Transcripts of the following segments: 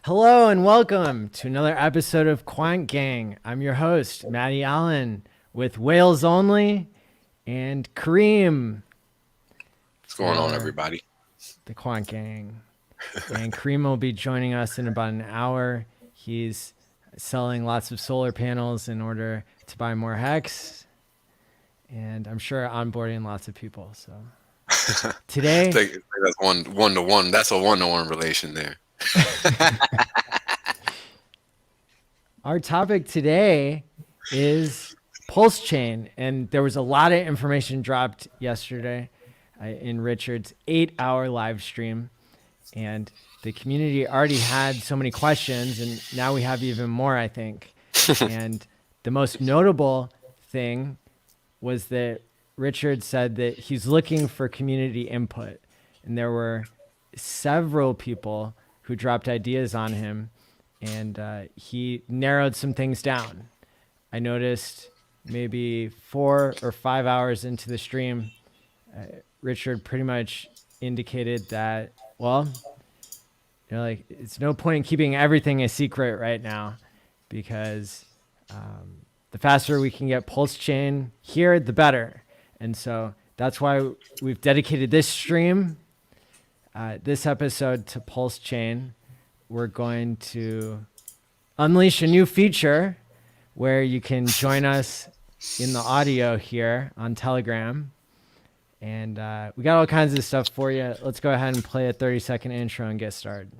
Hello and welcome to another episode of Quant Gang. I'm your host, Matty Allin, with WhalesOnly and Karim. What's going on, everybody? The Quant Gang. And Karim will be joining us in about an hour. He's selling lots of solar panels in order to buy more Hex. And I'm sure onboarding lots of people. So today, I think that's one to one. That's a one-to-one relation there. our topic today is PulseChain, and there was a lot of information dropped yesterday in Richard's 8-hour live stream, and the community already had so many questions, and now we have even more, I think. And the most notable thing was that Richard said that he's looking for community input, and there were several people who dropped ideas on him, and he narrowed some things down. I noticed maybe 4 or 5 hours into the stream, Richard pretty much indicated that, well, like it's no point in keeping everything a secret right now, because the faster we can get PulseChain here, the better. And so that's why we've dedicated this stream, this episode, to PulseChain. We're going to unleash a new feature where you can join us in the audio here on Telegram. And we got all kinds of stuff for you. Let's go ahead and play a 30-second intro and get started.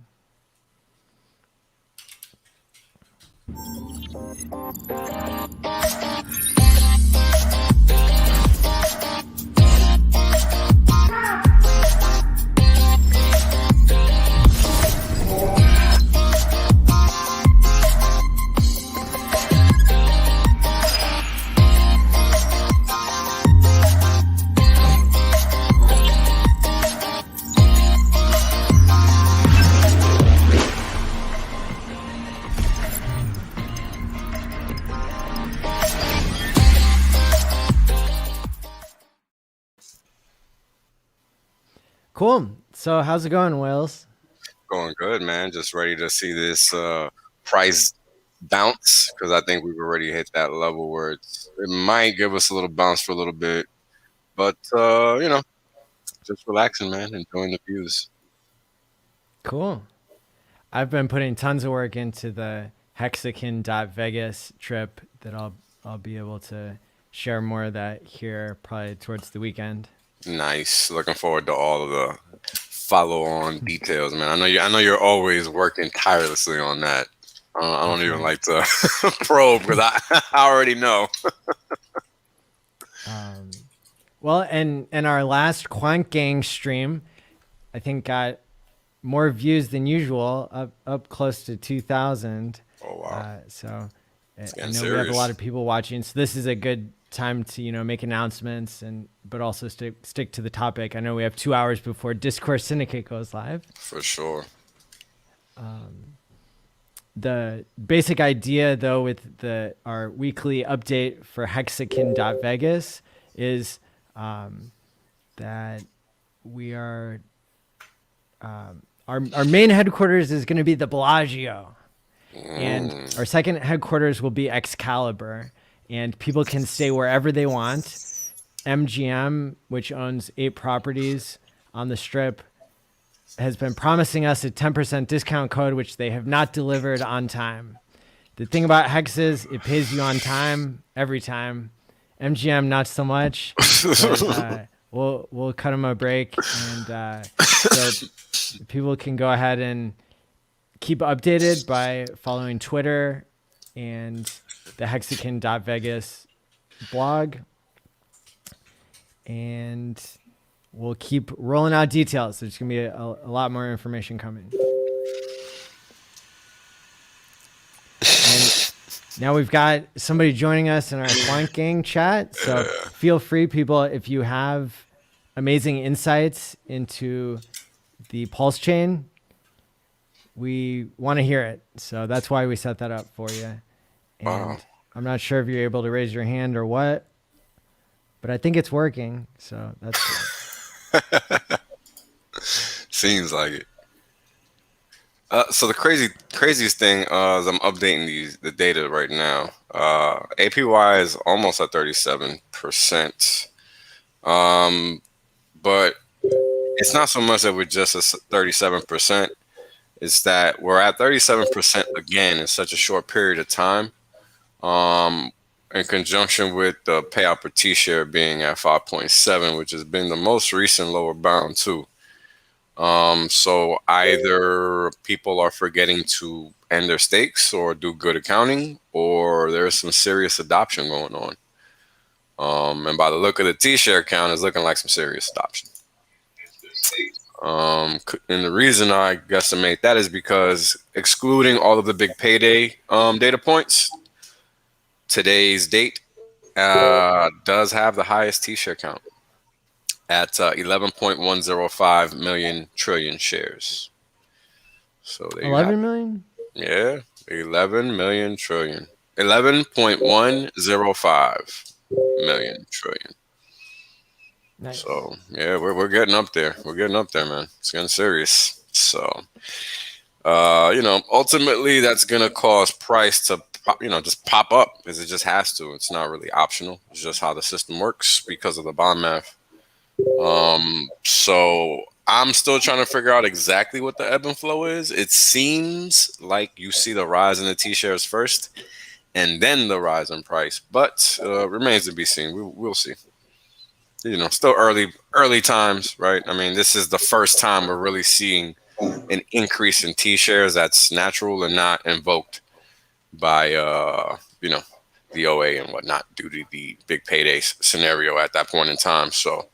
Cool. So how's it going, Wales? Going good, man. Just ready to see this price bounce, because I think we've already hit that level where it might give us a little bounce for a little bit. But, just relaxing, man. Enjoying the views. Cool. I've been putting tons of work into the Hexakin.vegas trip that I'll be able to share more of that here probably towards the weekend. Nice. Looking forward to all of the follow-on details, man. I know you're always working tirelessly on that. I don't even like to probe, because I already know. Well, and our last Quant Gang stream, I think, got more views than usual, up close to 2,000. Oh, wow. So I know serious. we have a lot of people watching, so this is a good time to make announcements, but also stick to the topic. I know we have 2 hours before Discourse Syndicate goes live. For sure. The basic idea, though, with our weekly update for Hexakin.vegas is that we are our main headquarters is going to be the Bellagio, and our second headquarters will be Excalibur, and people can stay wherever they want. MGM, which owns 8 properties on the Strip, has been promising us a 10% discount code, which they have not delivered on time. The thing about Hex is it pays you on time every time. MGM, not so much. But, we'll cut them a break, and so people can go ahead and keep updated by following Twitter and the Hexakin.vegas blog, and we'll keep rolling out details. There's going to be a lot more information coming. And now we've got somebody joining us in our Quant Gang chat. So feel free, people, if you have amazing insights into the PulseChain, we want to hear it. So that's why we set that up for you. And Wow. I'm not sure if you're able to raise your hand or what, but I think it's working. So that's good. Seems like it. So the craziest thing is I'm updating the data right now. APY is almost at 37%. Um, but it's not so much that we're just at 37%. It's that we're at 37% again in such a short period of time. In conjunction with the payout per T-share being at 5.7, which has been the most recent lower bound too. So either people are forgetting to end their stakes or do good accounting, or there's some serious adoption going on. And by the look of the T-share count, it's looking like some serious adoption. And the reason I guesstimate that is because excluding all of the big payday data points, today's date does have the highest T-share count at 11.105 million trillion shares. So there you have 11 it. million? Yeah, 11 million trillion. 11.105 million trillion. Nice. So yeah, we're getting up there. We're getting up there, man. It's getting serious. So ultimately that's gonna cause price to just pop up because it just has to. It's not really optional. It's just how the system works because of the bond math. So I'm still trying to figure out exactly what the ebb and flow is. It seems like you see the rise in the T-shares first, and then the rise in price, but remains to be seen. We'll see. Still early times, right? I mean, this is the first time we're really seeing an increase in T-shares that's natural and not invoked by the OA and whatnot due to the big payday scenario at that point in time. So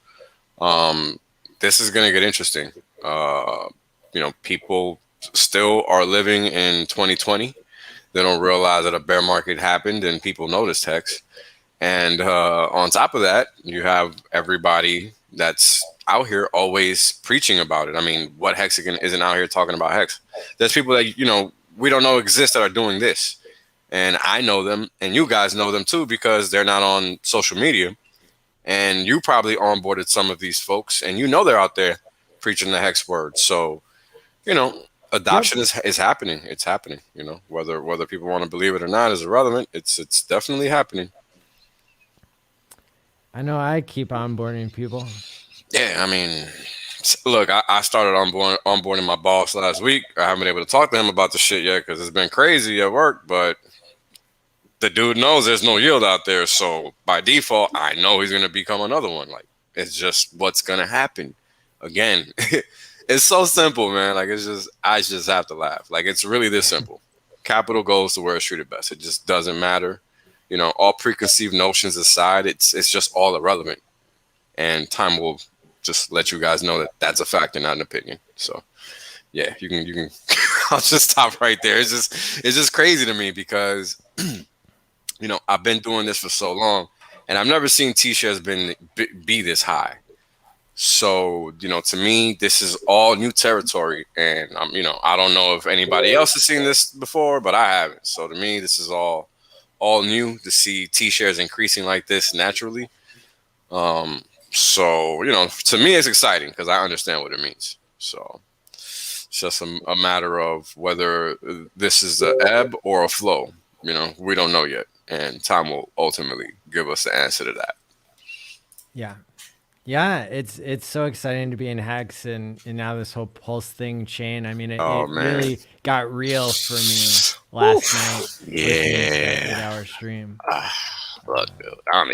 this is going to get interesting. People still are living in 2020. They don't realize that a bear market happened and people noticed Hex. And on top of that, you have everybody that's out here always preaching about it. I mean, what Hexagon isn't out here talking about Hex? There's people that, we don't know exist that are doing this. And I know them, and you guys know them too, because they're not on social media. And you probably onboarded some of these folks, and they're out there preaching the Hex word. So, adoption is happening. It's happening. Whether people want to believe it or not is irrelevant. It's definitely happening. I know I keep onboarding people. Yeah, I mean, look, I started onboarding my boss last week. I haven't been able to talk to him about the shit yet because it's been crazy at work, but the dude knows there's no yield out there. So by default, I know he's going to become another one. Like, it's just what's going to happen. Again, it's so simple, man. Like, I just have to laugh. Like, it's really this simple. Capital goes to where it's treated best. It just doesn't matter. All preconceived notions aside, it's just all irrelevant. And time will just let you guys know that that's a fact and not an opinion. So yeah, you can I'll just stop right there. It's just crazy to me because I've been doing this for so long and I've never seen T-shares be this high. So, to me, this is all new territory. And I don't know if anybody else has seen this before, but I haven't. So to me, this is all new to see T-shares increasing like this naturally. So, to me, it's exciting because I understand what it means. So it's just a matter of whether this is an ebb or a flow. We don't know yet. And time will ultimately give us the answer to that. Yeah. Yeah, it's so exciting to be in Hex and now this whole Pulse thing chain. I mean, it really got real for me last night. Yeah. 8-hour stream. Look, dude, I don't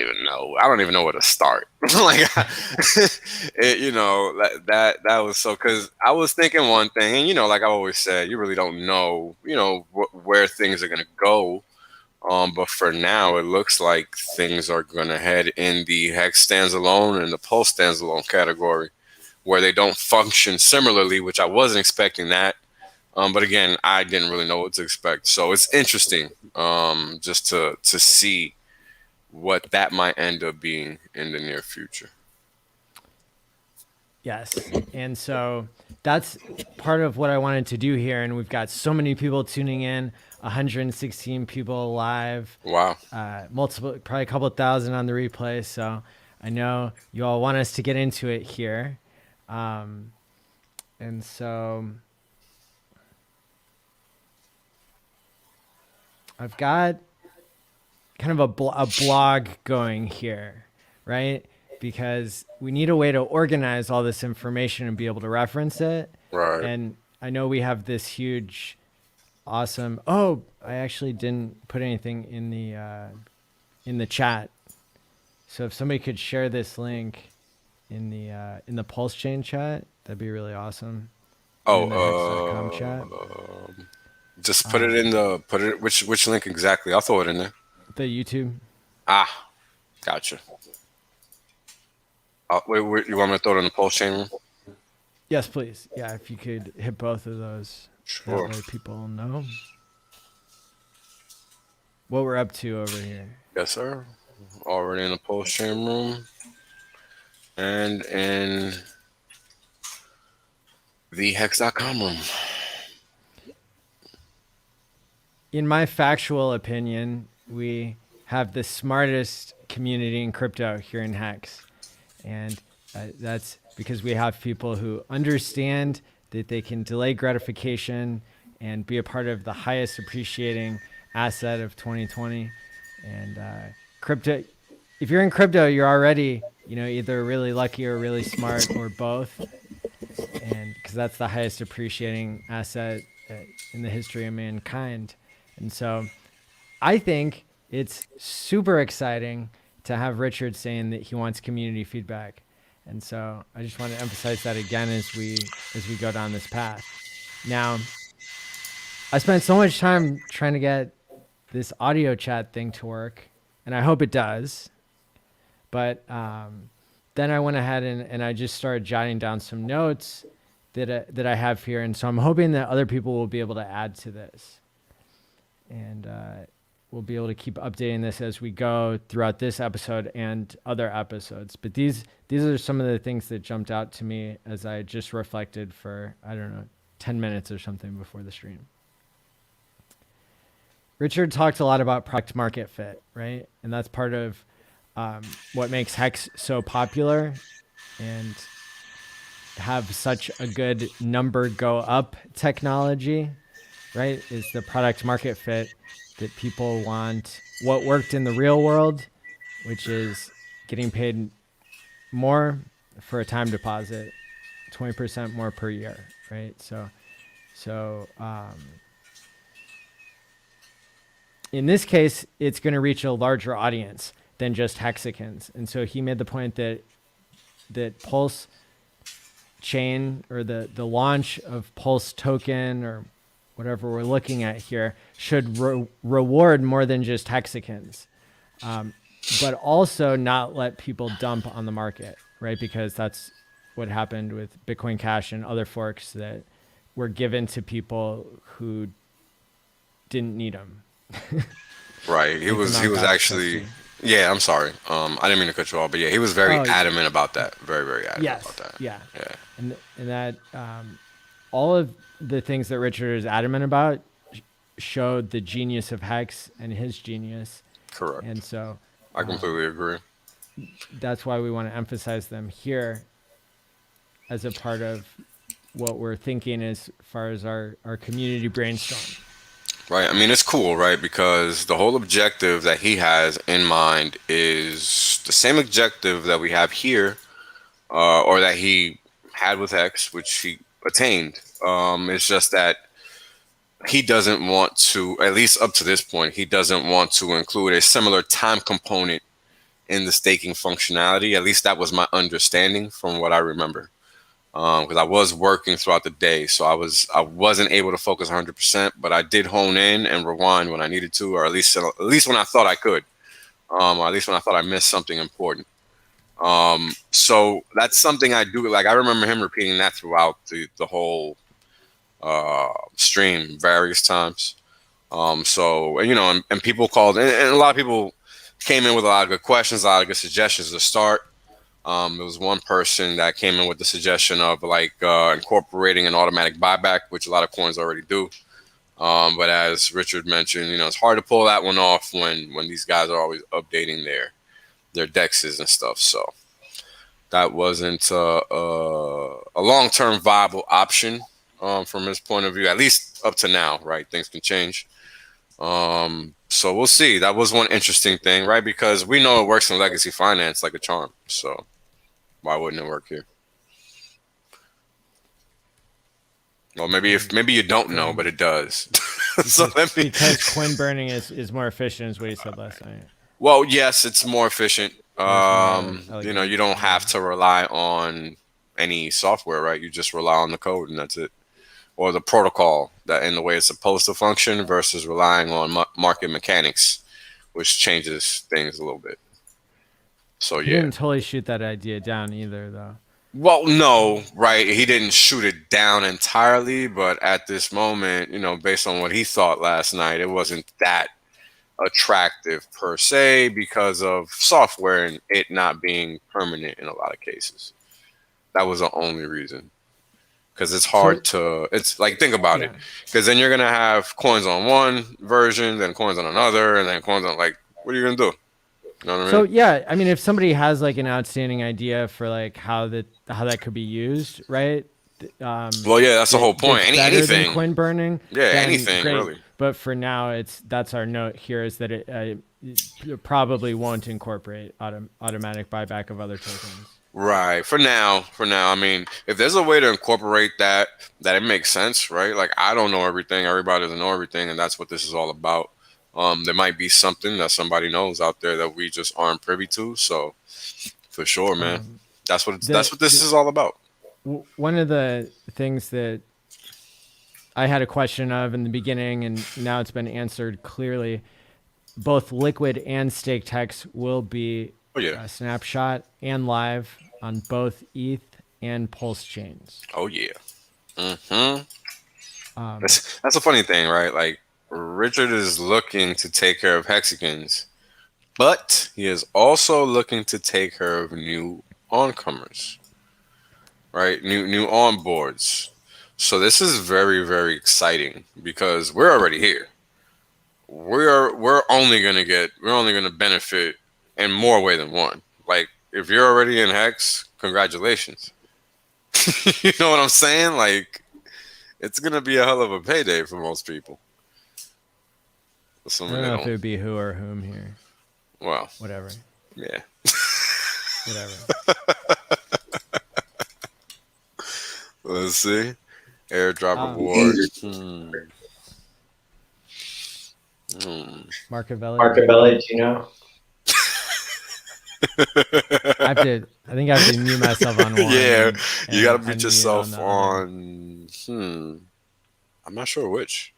even know where to start. Like, that was so, because I was thinking one thing, and like I always said, you really don't know, where things are gonna go. But for now, it looks like things are gonna head in the Hex stands alone and the Pulse stands alone category, where they don't function similarly, which I wasn't expecting that. But again, I didn't really know what to expect, so it's interesting, just to see what that might end up being in the near future. Yes. And so that's part of what I wanted to do here. And we've got so many people tuning in, 116 people live. Wow. Multiple, probably a couple thousand on the replay. So I know you all want us to get into it here. And so I've got kind of a blog going here, right? Because we need a way to organize all this information and be able to reference it. Right. And I know we have this huge, awesome. Oh, I actually didn't put anything in the chat. So if somebody could share this link in the PulseChain chat, that'd be really awesome. Or in the hex.com chat. Just put it in the which link exactly? I'll throw it in there. The YouTube. Ah, gotcha. Wait, you want me to throw it in the post chain room? Yes, please. Yeah, if you could hit both of those, Sure. that way people know what we're up to over here. Yes, sir. Already in the post chain room and in the hex.com room. In my factual opinion, we have the smartest community in crypto here in Hex. And that's because we have people who understand that they can delay gratification and be a part of the highest appreciating asset of 2020. And crypto, if you're in crypto, you're already, either really lucky or really smart or both. And because that's the highest appreciating asset in the history of mankind. And so I think it's super exciting to have Richard saying that he wants community feedback. And so I just want to emphasize that again as we go down this path. Now, I spent so much time trying to get this audio chat thing to work, and I hope it does. But then I went ahead and I just started jotting down some notes that I have here. And so I'm hoping that other people will be able to add to this. And we'll be able to keep updating this as we go throughout this episode and other episodes. But these are some of the things that jumped out to me as I just reflected for, 10 minutes or something before the stream. Richard talked a lot about product market fit, right? And that's part of what makes Hex so popular and have such a good number go up technology, right? Is the product market fit that people want what worked in the real world, which is getting paid more for a time deposit, 20% more per year, right? So in this case, it's going to reach a larger audience than just Hexakins. And so he made the point that Pulse chain or the launch of Pulse token or whatever we're looking at here should reward more than just Hexakins, but also not let people dump on the market, right? Because that's what happened with Bitcoin Cash and other forks that were given to people who didn't need them. Right. He was actually. Yeah, I'm sorry. I didn't mean to cut you off, but yeah, he was very adamant about that. Very, very adamant about that. Yeah. And that all of the things that Richard is adamant about showed the genius of Hex and his genius. Correct. And so I completely agree. That's why we want to emphasize them here as a part of what we're thinking as far as our community brainstorm. Right. I mean, it's cool, right? Because the whole objective that he has in mind is the same objective that we have here, or that he had with X, which he attained. It's just that he doesn't want to, at least up to this point, he doesn't want to include a similar time component in the staking functionality. At least that was my understanding from what I remember. Because I was working throughout the day, so I wasn't able to focus 100%, but I did hone in and rewind when I needed to, or at least when I thought I could, or at least when I thought I missed something important. So that's something I do. Like I remember him repeating that throughout the whole stream various times. So and people called, and a lot of people came in with a lot of good questions, a lot of good suggestions to start. There was one person that came in with the suggestion of incorporating an automatic buyback, which a lot of coins already do. But as Richard mentioned, it's hard to pull that one off when these guys are always updating their dexes and stuff. So that wasn't a long-term viable option from his point of view, at least up to now, right? Things can change. So we'll see. That was one interesting thing, right? Because we know it works in legacy finance like a charm. So why wouldn't it work here? Well, maybe you don't know, but it does. So because coin burning is more efficient, is what you said last night. Well, yes, it's more efficient. There's more You don't have to rely on any software, right? You just rely on the code and that's it. Or the protocol that in the way it's supposed to function versus relying on market mechanics, which changes things a little bit. So He yeah. didn't totally shoot that idea down either, though. Well, no, right? He didn't shoot it down entirely, but at this moment, based on what he thought last night, it wasn't that attractive per se because of software and it not being permanent in a lot of cases. That was the only reason. Because it's hard it's like, think about it. Because then you're going to have coins on one version, then coins on another, and then coins on, like, what are you going to do? You know what I mean? So yeah, I mean, if somebody has like an outstanding idea for like how that could be used, right? Well, yeah, that's the whole point. Anything than coin burning. Yeah, anything great. Really. But for now, that's our note here is that it probably won't incorporate automatic buyback of other tokens. Right. For now. I mean, if there's a way to incorporate that it makes sense, right? Like, I don't know everything. Everybody doesn't know everything, and that's what this is all about. There might be something that somebody knows out there that we just aren't privy to. So, for sure, man, that's what this is all about. One of the things that I had a question of in the beginning, and now it's been answered clearly. Both liquid and staked hex will be a snapshot and live on both ETH and Pulse chains. Oh yeah. That's a funny thing, right? Like, Richard is looking to take care of Hexagons, but he is also looking to take care of new oncomers, right? New onboards. So this is very, very exciting because we're already here. We're only gonna benefit in more way than one. Like, if you're already in Hex, congratulations. You know what I'm saying? Like, it's gonna be a hell of a payday for most people. I don't know if it would be who or whom here. Well, whatever. Yeah. Whatever. Let's see. Airdrop rewards. Marketability, do you know? I think I have to mute myself on one. Yeah, you gotta mute yourself on. I'm not sure which.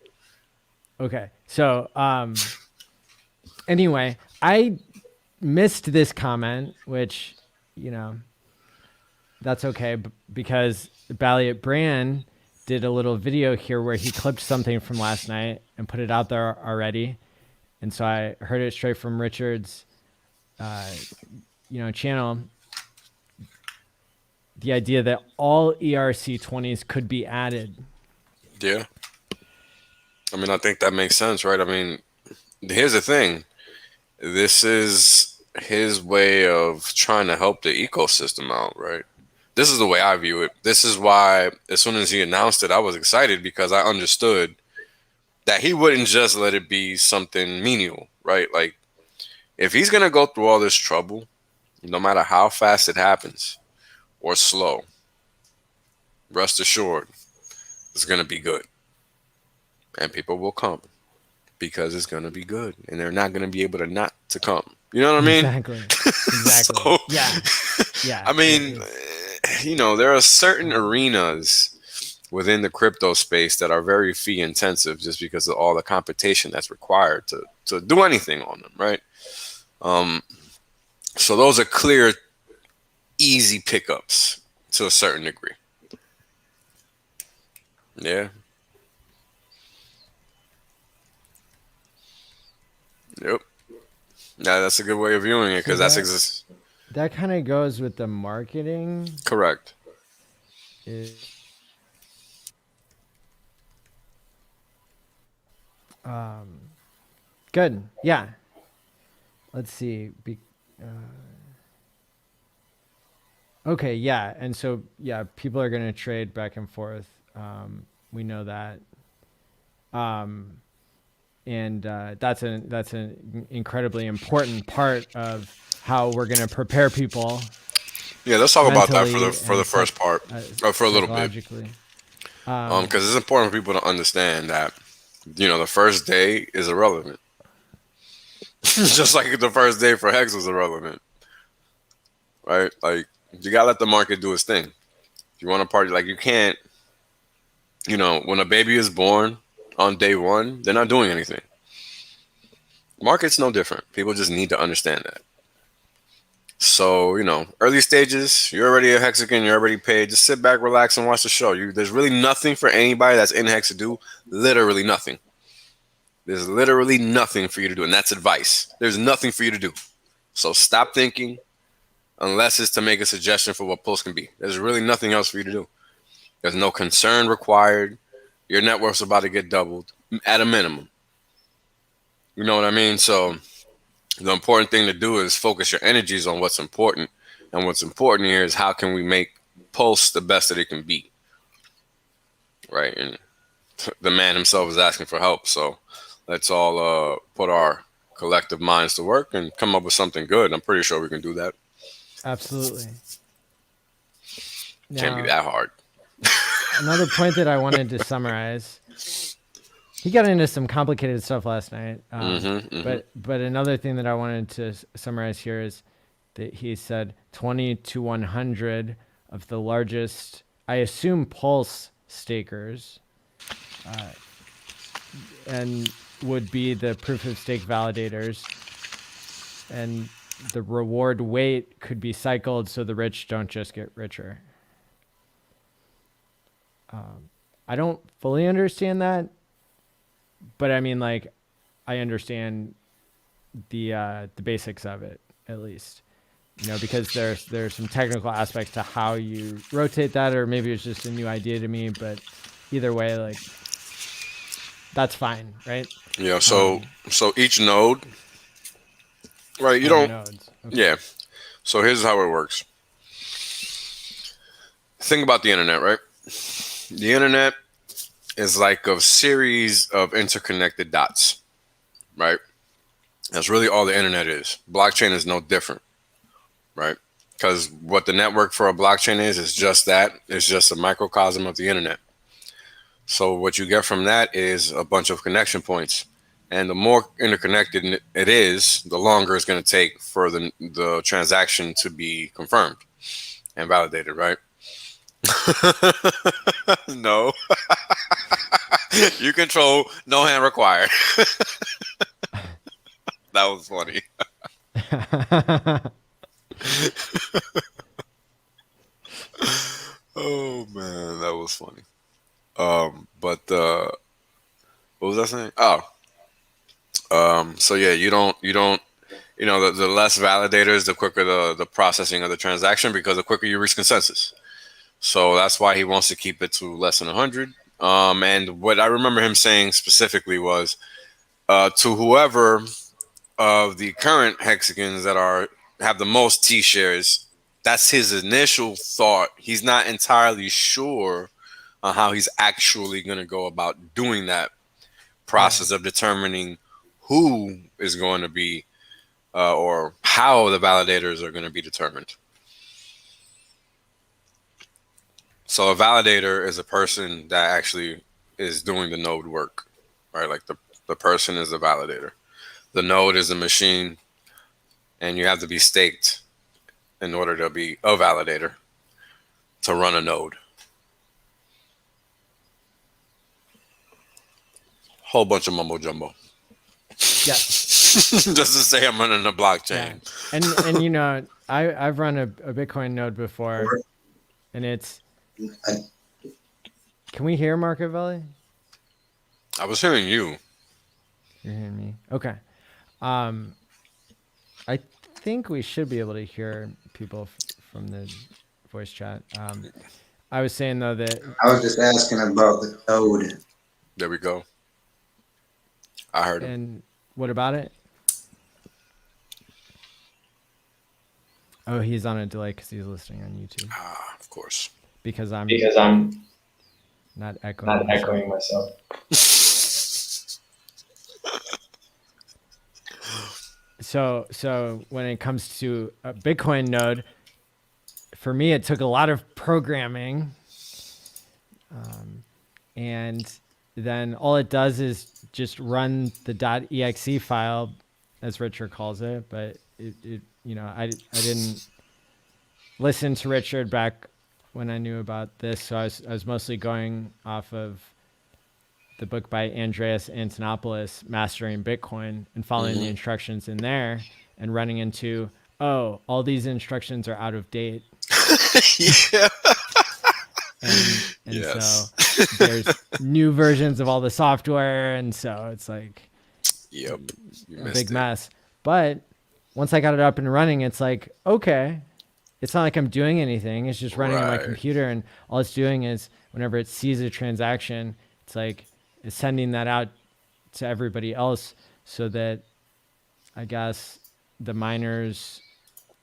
Okay, so anyway, I missed this comment, which that's okay, because Balliot Brand did a little video here where he clipped something from last night and put it out there already, and so I heard it straight from Richard's channel. The idea that all ERC20s could be added. Yeah. I mean, I think that makes sense, right? I mean, here's the thing. This is his way of trying to help the ecosystem out, right? This is the way I view it. This is why, as soon as he announced it, I was excited because I understood that he wouldn't just let it be something menial, right? Like, if he's going to go through all this trouble, no matter how fast it happens or slow, rest assured, it's going to be good. And people will come because it's going to be good. And they're not going to be able to not to come. You know what I mean? Exactly. So, yeah. I mean, there are certain arenas within the crypto space that are very fee intensive just because of all the competition that's required to do anything on them, right? So those are clear, easy pickups to a certain degree. Yeah. Yep. Yeah, that's a good way of viewing it because that kind of goes with the marketing. Correct. Good. Yeah. Let's see. Okay. Yeah. And so, people are going to trade back and forth. We know that. and that's an incredibly important part of how we're going to prepare people. Yeah, let's talk about that mentally for the and first part, or for a little bit, psychologically. because it's important for people to understand that the first day is irrelevant, just like the first day for Hex was irrelevant, right? Like you gotta let the market do its thing. If you want to party, like you can't, when a baby is born on day one, they're not doing anything. Market's no different. People just need to understand that. So, early stages, you're already a Hexakin, you're already paid. Just sit back, relax, and watch the show. There's really nothing for anybody that's in Hex to do. Literally nothing. There's literally nothing for you to do, and that's advice. There's nothing for you to do. So stop thinking, unless it's to make a suggestion for what Pulse can be. There's really nothing else for you to do. There's no concern required. Your net worth's about to get doubled at a minimum. You know what I mean? So the important thing to do is focus your energies on what's important. And what's important here is how can we make Pulse the best that it can be. Right? And the man himself is asking for help. So let's all put our collective minds to work and come up with something good. I'm pretty sure we can do that. Absolutely. Can't be that hard. Another point that I wanted to summarize. He got into some complicated stuff last night. But another thing that I wanted to summarize here is that he said 20 to 100 of the largest, I assume, Pulse stakers, and would be the proof of stake validators. And the reward weight could be cycled so the rich don't just get richer. I don't fully understand that. But I mean, like, I understand the basics of it, at least, because there's some technical aspects to how you rotate that, or maybe it's just a new idea to me. But either way, like, that's fine, right? Yeah. So each node, right? You don't. Nodes. Okay. Yeah. So here's how it works. Think about the internet, right? The internet is like a series of interconnected dots, right? That's really all the internet is. Blockchain is no different, right? Because what the network for a blockchain is just that. It's just a microcosm of the internet. So what you get from that is a bunch of connection points. And the more interconnected it is, the longer it's going to take for the transaction to be confirmed and validated, right? No. You control, no hand required. That was funny. Oh man, that was funny. But what was I saying? So yeah, you don't the less validators, the quicker the processing of the transaction, because the quicker you reach consensus. So that's why he wants to keep it to less than 100. And what I remember him saying specifically was to whoever of the current Hexagons that have the most T shares, that's his initial thought. He's not entirely sure on how he's actually going to go about doing that process of determining who is going to be or how the validators are going to be determined. So a validator is a person that actually is doing the node work, right? Like the person is the validator. The node is a machine, and you have to be staked in order to be a validator to run a node. Whole bunch of mumbo jumbo. Yeah. Just to say I'm running a blockchain. Yeah. And I've run a Bitcoin node before, and it's. Can we hear Marcovelli? I was hearing you. You're hearing me. Okay. I think we should be able to hear people from the voice chat. I was saying though that I was just asking about the node. There we go. I heard him. And what about it? Oh, he's on a delay because he's listening on YouTube. Ah, of course. Because I'm not echoing myself. So when it comes to a Bitcoin node, for me, it took a lot of programming. And then all it does is just run the .exe file, as Richard calls it. But I didn't listen to Richard back when I knew about this, so I was mostly going off of the book by Andreas Antonopoulos, Mastering Bitcoin, and following the instructions in there, and running into, oh, all these instructions are out of date. Yeah. And Yes. so there's new versions of all the software, and so it's like Yep. You a missed big it. mess. But once I got it up and running, it's like, okay, it's not like I'm doing anything. It's just running on my Right. computer, and all it's doing is whenever it sees a transaction, it's like it's sending that out to everybody else, so that I guess the miners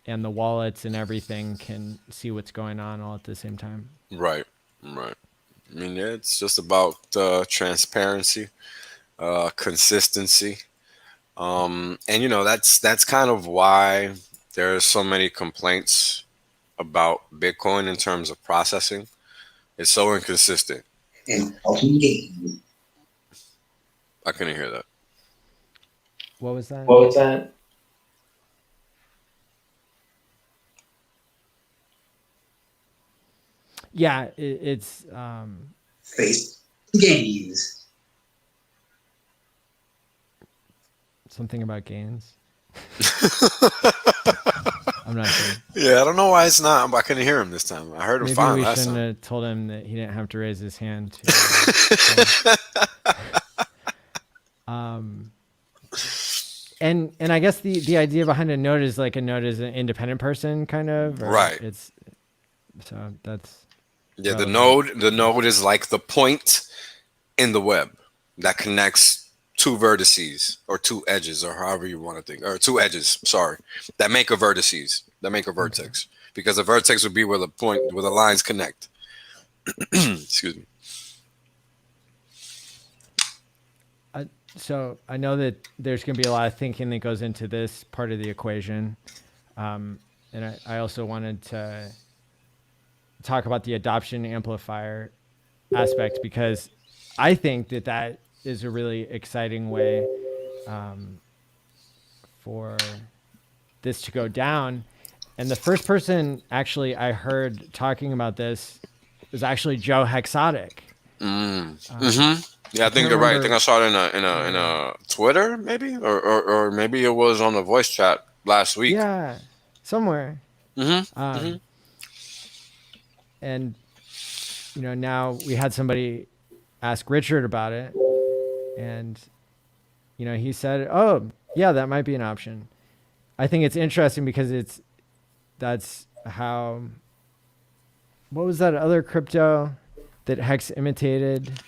and the wallets and everything can see what's going on all at the same time. Right. Right. I mean, yeah, it's just about transparency, consistency. And that's kind of why there are so many complaints about Bitcoin in terms of processing. It's so inconsistent. And Pulsechain games. I couldn't hear that. What was that? What was that? Yeah, it's Face games. something about gains. I'm not sure. Yeah, I don't know why it's not. I couldn't hear him this time. I heard him Maybe fine we last shouldn't time. have told him that he didn't have to raise his hand. And I guess the idea behind a node is like a node is an independent person, kind of. Or Right. It's so that's Yeah, relevant. the node is like the point in the web that connects two vertices or two edges or however you want to think, or two edges, sorry, that make a vertices, that make a vertex. Because a vertex would be where the lines connect. Excuse me. So I know that there's going to be a lot of thinking that goes into this part of the equation. And I also wanted to talk about the adoption amplifier aspect, because I think that is a really exciting way for this to go down. And the first person actually I heard talking about this was actually Joe Hexatic. Yeah, I think you're right. I think I saw it in a Twitter, maybe, or maybe it was on the voice chat last week. Yeah, somewhere. And now we had somebody ask Richard about it, and he said, "Oh, yeah, that might be an option." I think it's interesting because that's how. What was that other crypto that Hex imitated?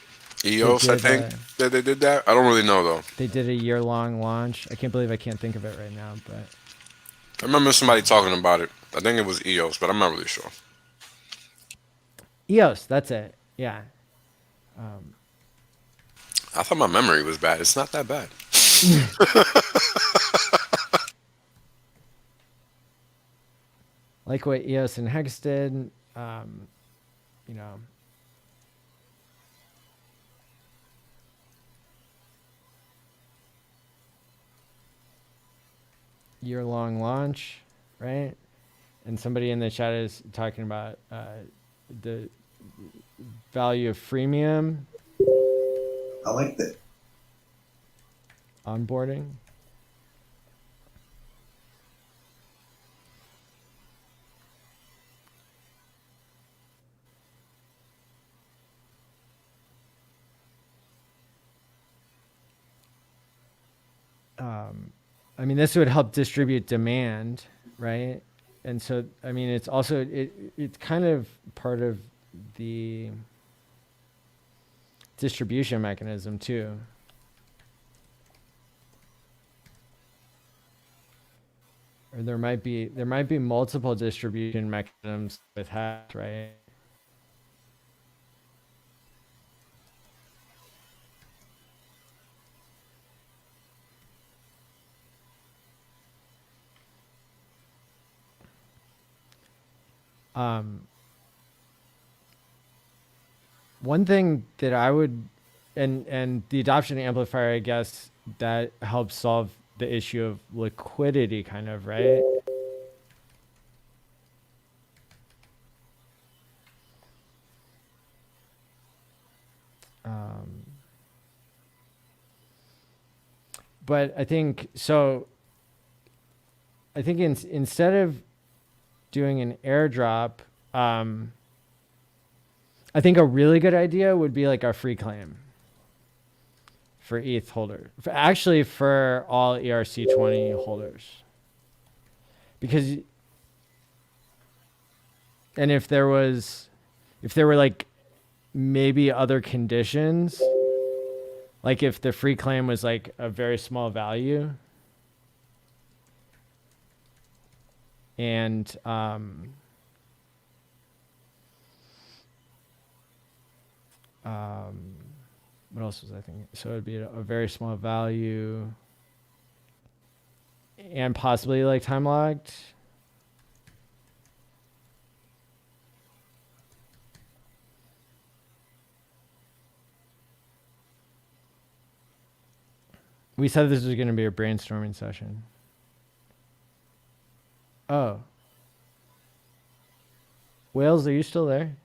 EOS, I think that they did that. I don't really know though. They did a year-long launch. I can't believe I can't think of it right now, but I remember somebody talking about it. I think it was EOS, but I'm not really sure. EOS, that's it. Yeah. I thought my memory was bad. It's not that bad. Like what EOS and Hex did, year-long launch, right? And somebody in the chat is talking about the value of freemium I like that. onboarding. I mean, this would help distribute demand, right? And so, I mean, it's also it's kind of part of the distribution mechanism too. Or there might be multiple distribution mechanisms with hacks, right? One thing that I would, and the adoption amplifier, I guess that helps solve the issue of liquidity, kind of, right? But I think so. I think instead of doing an airdrop, I think a really good idea would be like a free claim for ETH holder. Actually, for all ERC20 holders, because and if there were like maybe other conditions, like if the free claim was like a very small value, and what else was I thinking? So it'd be a very small value and possibly like time locked. We said this was going to be a brainstorming session. Oh. Whales, are you still there?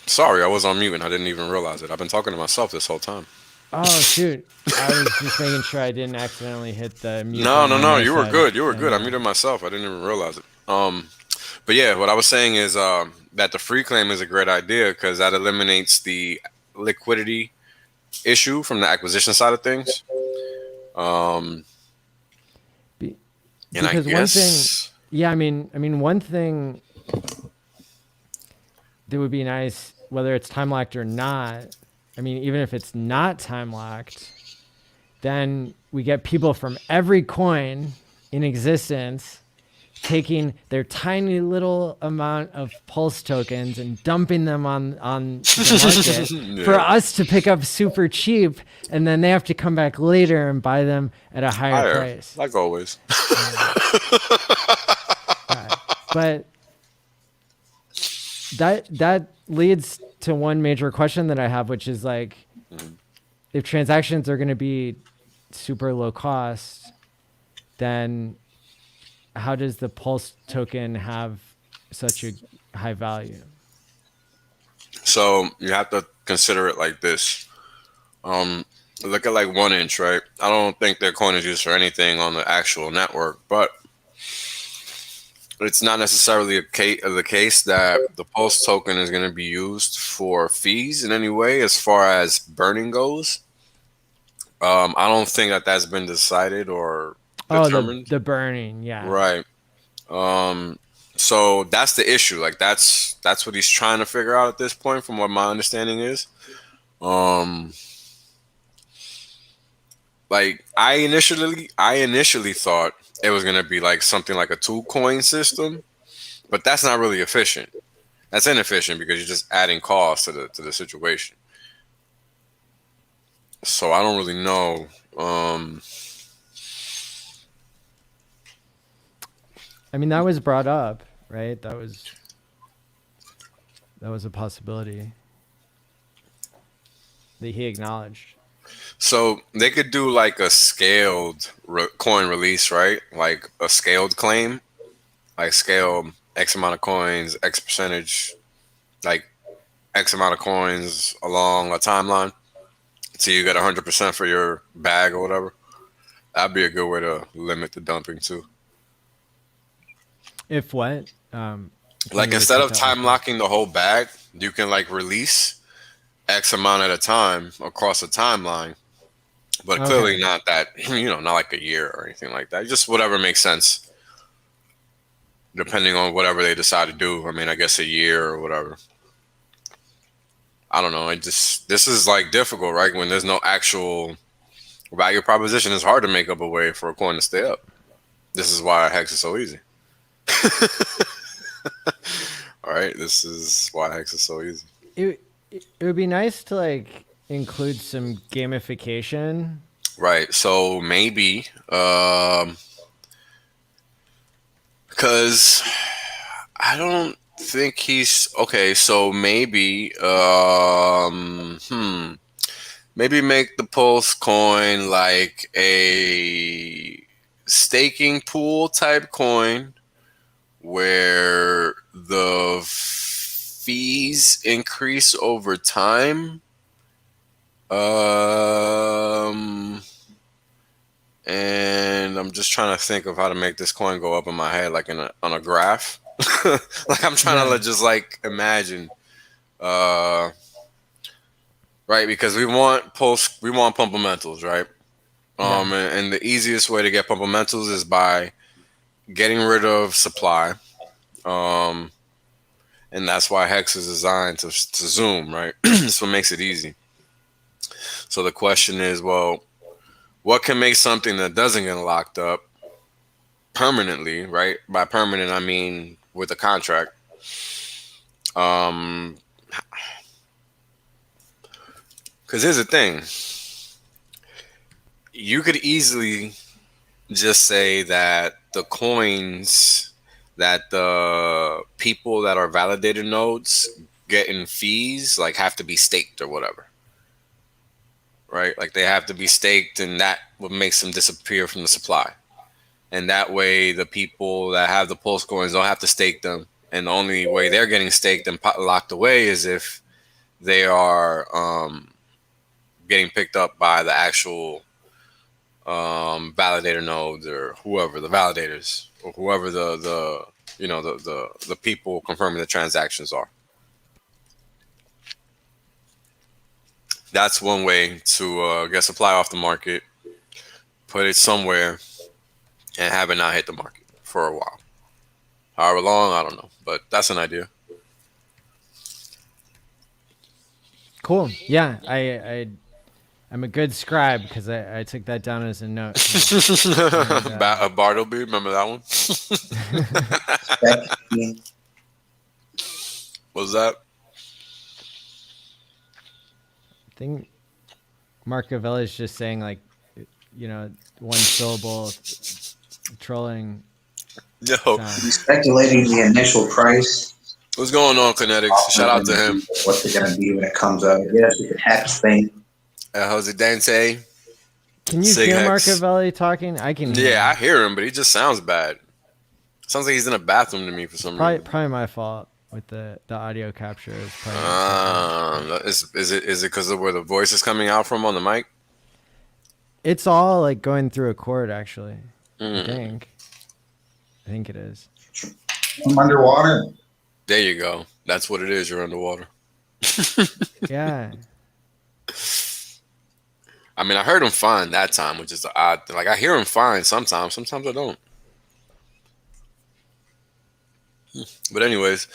Sorry, I was on mute and I didn't even realize it. I've been talking to myself this whole time. Oh, shoot. I was just making sure I didn't accidentally hit the mute No, button on my you were side. good. You were good. I muted myself. I didn't even realize it. But yeah, what I was saying is that the free claim is a great idea because that eliminates the liquidity issue from the acquisition side of things. And Because I guess, I mean, one thing that would be nice, whether it's time locked or not, I mean, even if it's not time locked, then we get people from every coin in existence taking their tiny little amount of Pulse tokens and dumping them on the market Yeah. for us to pick up super cheap, and then they have to come back later and buy them at a higher price. like always. But that leads to one major question that I have, which is like, if transactions are going to be super low cost, then how does the Pulse token have such a high value? So you have to consider it like this. Look at like 1 inch, right? I don't think their coin is used for anything on the actual network, but it's not necessarily the case that the Pulse token is going to be used for fees in any way as far as burning goes. I don't think that that's been decided or determined. The burning, yeah. Right. So that's the issue. Like that's what he's trying to figure out at this point, from what my understanding is. Like I initially thought it was gonna be like something like a 2-coin system, but that's not really efficient. That's inefficient because you're just adding cost to the situation. So I don't really know. I mean, that was brought up, right? That was a possibility that he acknowledged. So they could do like a scaled coin release, right? Like a scaled claim, like scale X amount of coins, X percentage, like X amount of coins along a timeline. So you get 100% for your bag or whatever. That'd be a good way to limit the dumping too. If what? Like instead of time locking the whole bag, you can like release X amount at a time across a timeline. But clearly not that, not like a year or anything like that. Just whatever makes sense, depending on whatever they decide to do. I mean, I guess a year or whatever. I don't know. This is like difficult, right? When there's no actual value proposition, it's hard to make up a way for a coin to stay up. This is why Hex is so easy. All right, this is why Hex is so easy. It would be nice to like include some gamification. Right. So maybe because I don't think he's okay. So maybe, maybe make the Pulse coin like a staking pool type coin where the fees increase over time. And I'm just trying to think of how to make this coin go up in my head, like on a graph. Like I'm trying to just like imagine, right? Because we want pumpamentals, right? And the easiest way to get pumpamentals is by getting rid of supply. And that's why Hex is designed to zoom, right? That's what makes it easy. So the question is, well, what can make something that doesn't get locked up permanently, right? By permanent, I mean with a contract. Because here's the thing. You could easily just say that the coins that the people that are validated nodes getting fees like have to be staked or whatever. Right? Like they have to be staked, and that what makes them disappear from the supply. And that way the people that have the Pulse coins don't have to stake them. And the only way they're getting staked and locked away is if they are getting picked up by the actual validator nodes or whoever, the validators, or whoever the people confirming the transactions are. That's one way to get supply off the market, put it somewhere, and have it not hit the market for a while. However long, I don't know, but that's an idea. Cool. Yeah, I'm a good scribe because I took that down as a note. Bartleby, remember that one? What was that? I think Marcavelli is just saying like, one syllable trolling. Yo, Speculating the initial price. What's going on, Kinetics? Shout out to him. What's it going to be when it comes up? Yes, it's a Hex thing. Jose Dante. Can you hear Marcavelli talking? I can hear him. I hear him, but he just sounds bad. Sounds like he's in a bathroom to me for some reason. Probably my fault with the audio capture. Is it because of where the voice is coming out from on the mic? It's all like going through a cord, actually. I think it is. I'm underwater. There you go. That's what it is. You're underwater. Yeah. I mean, I heard him fine that time, which is the odd thing. Like, I hear him fine sometimes. Sometimes I don't. But anyways,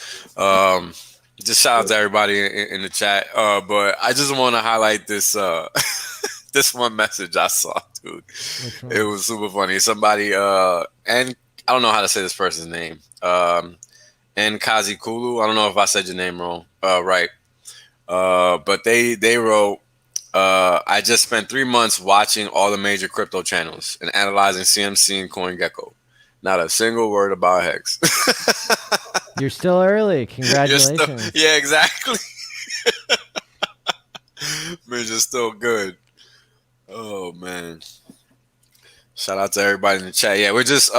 just shout out to everybody in the chat. But I just want to highlight this this one message I saw, dude. It was super funny. Somebody, and I don't know how to say this person's name. And Kazi Kulu. I don't know if I said your name wrong. Right. But they wrote, I just spent 3 months watching all the major crypto channels and analyzing CMC and CoinGecko. Not a single word about Hex. You're still early. Congratulations. Yeah, exactly. Man, you're still good. Oh, man. Shout out to everybody in the chat. Yeah, we're just...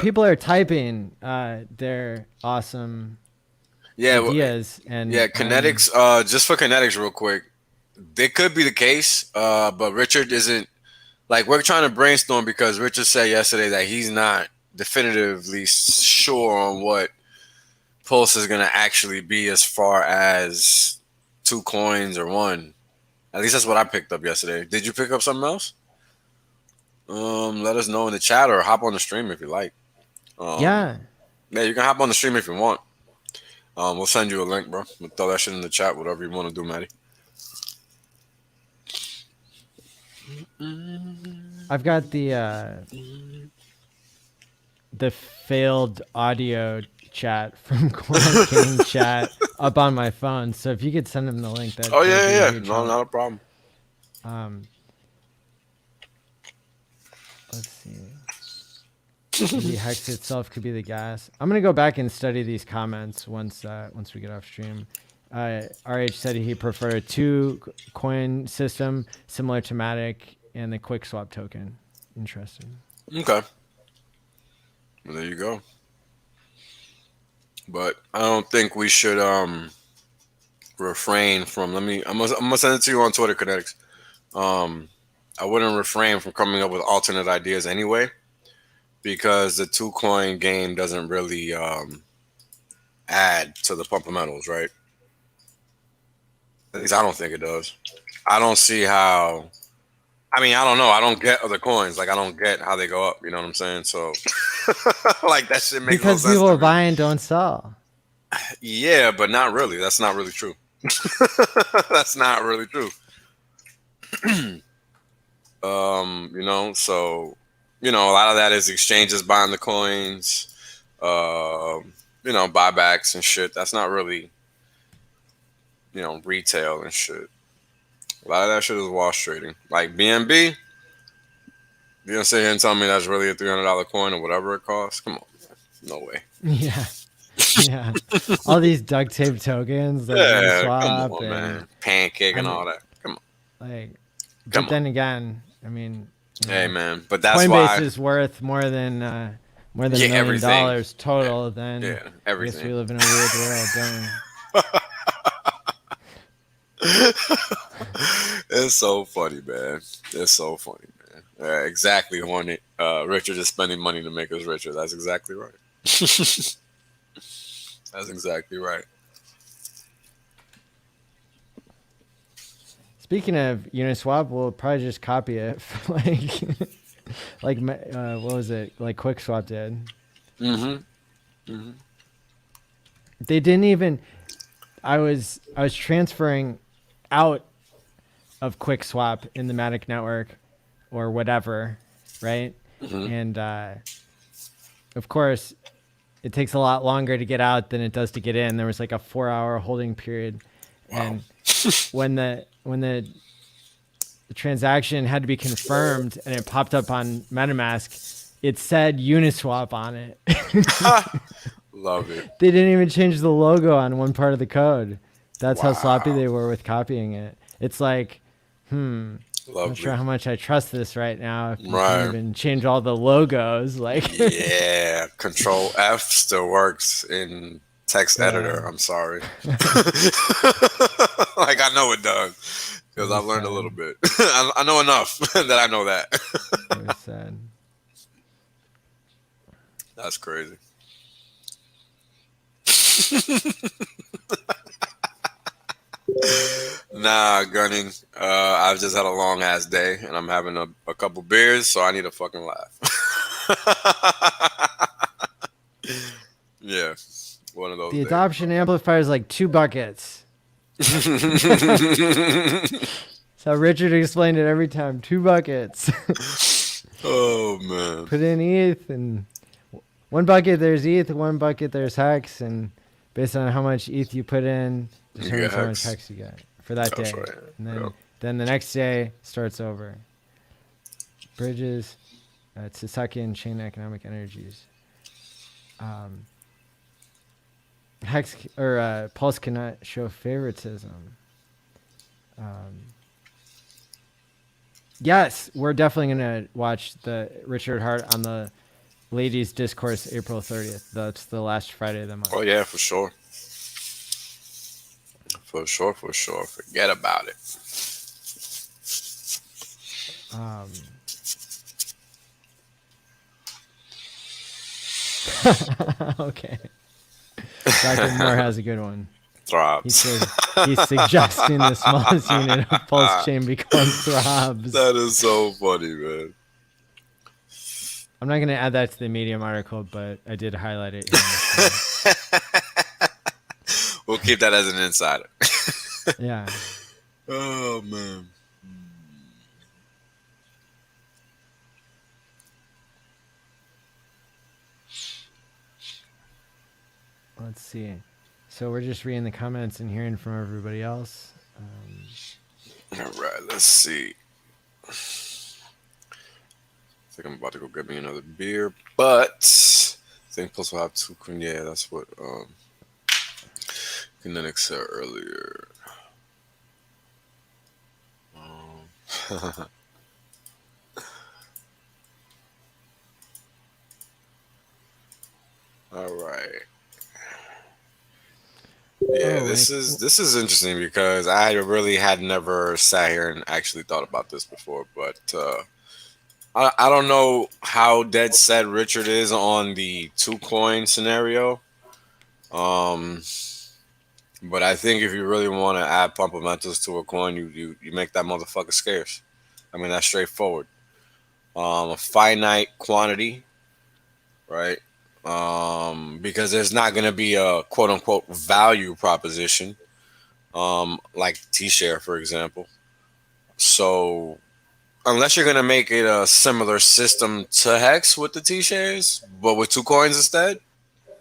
people are typing their awesome ideas. And Kinetics, just for Kinetics real quick, they could be the case, but Richard isn't... Like, we're trying to brainstorm because Richard said yesterday that he's not definitively sure on what Pulse is going to actually be as far as 2 coins or 1. At least that's what I picked up yesterday. Did you pick up something else? Let us know in the chat or hop on the stream if you like. Yeah, you can hop on the stream if you want. We'll send you a link, bro. We'll throw that shit in the chat, whatever you want to do, Maddie. I've got the failed audio chat from Quant chat up on my phone. So if you could send him the link, that. Oh yeah. No, not a problem. Let's see. Maybe Hex itself could be the gas. I'm gonna go back and study these comments once we get off stream. RH said he preferred a 2-coin system similar to Matic and the quick swap token. Interesting. Okay. Well, there you go. But I don't think we should refrain from. I'm gonna send it to you on Twitter, Kinetics. I wouldn't refrain from coming up with alternate ideas anyway, because the 2-coin game doesn't really add to the pump of metals, right? At least I don't think it does. I don't see how. I mean, I don't know. I don't get other coins. Like, I don't get how they go up. You know what I'm saying? So, like, that shit makes Because no sense. people buy and don't sell. Yeah, but not really. That's not really true. That's not really true. You know, so, you know, a lot of that is exchanges buying the coins, you know, buybacks and shit. That's not really, you know, retail and shit. A lot of that shit is wash trading. Like BNB, you gonna sit here and tell me that's really a $300 coin or whatever it costs? Come on, man. No way. Yeah. Yeah. All these duct tape tokens that Yeah, swap come on, and man. Pancake and all that. Come on. like, Come but then again, I mean, Hey, man. But that's Coinbase why. is worth more than $1 million everything. total. Then Yeah, I guess everything. we live in a weird world. Don't we? It's so funny, man. It's so funny, man. Exactly, Hornet. Richard is spending money to make us richer. That's exactly right. That's exactly right. Speaking of Uniswap, we'll probably just copy it for like what was it? Like QuickSwap did. They didn't even. I was transferring out of QuickSwap in the Matic network or whatever, right? And of course, it takes a lot longer to get out than it does to get in. There was like a 4-hour holding period, and when the transaction had to be confirmed and it popped up on MetaMask, it said Uniswap on it. Love it. They didn't even change the logo on one part of the code. That's how Wow. sloppy they were with copying it. It's like, I'm Lovely. not sure how much I trust this right now. If you Right. can even change all the logos, like Yeah, Control F still works in text editor. I'm sorry. Like, I know it does because I've learned a little bit. I know enough that I know that. it was sad. That's crazy. Nah, Gunning. I've just had a long ass day and I'm having a couple beers, so I need to fucking laugh. Yeah, one of those. The days. adoption amplifier is like 2 buckets. So Richard explained it every time. 2 buckets. Oh man. Put in ETH, and 1 bucket there's ETH, 1 bucket there's Hex, and based on how much ETH you put in, determines how much Hex you get for that That's day. right. And then the next day starts over. Bridges, Hexakin chain economic energies. Hex or Pulse cannot show favoritism. Yes, we're definitely gonna watch the Richard Hart on the Ladies Discourse April 30th. That's the last Friday of the month. Oh yeah, for sure. For sure. Forget about it. Okay. Dr. Moore has a good one. He Throbs. says he's suggesting the smallest unit of PulseChain becomes throbs. That is so funny, man. I'm not going to add that to the Medium article, but I did highlight it. We'll keep that as an insider. Yeah. Oh man. Let's see. So we're just reading the comments and hearing from everybody else. All right, let's see. think I'm about to go get me another beer, but I think Pulse will have two. Yeah, that's what Kinetic said earlier. All right. Yeah, Oh, this is interesting because I really had never sat here and actually thought about this before, but I don't know how dead set Richard is on the two coin scenario. Um, but I think if you really want to add fundamentals to a coin, you make that motherfucker scarce. I mean that's straightforward. A finite quantity, right? Because there's not going to be a quote unquote value proposition, like T-share, for example. So unless you're going to make it a similar system to Hex with the T-shares, but with two coins instead,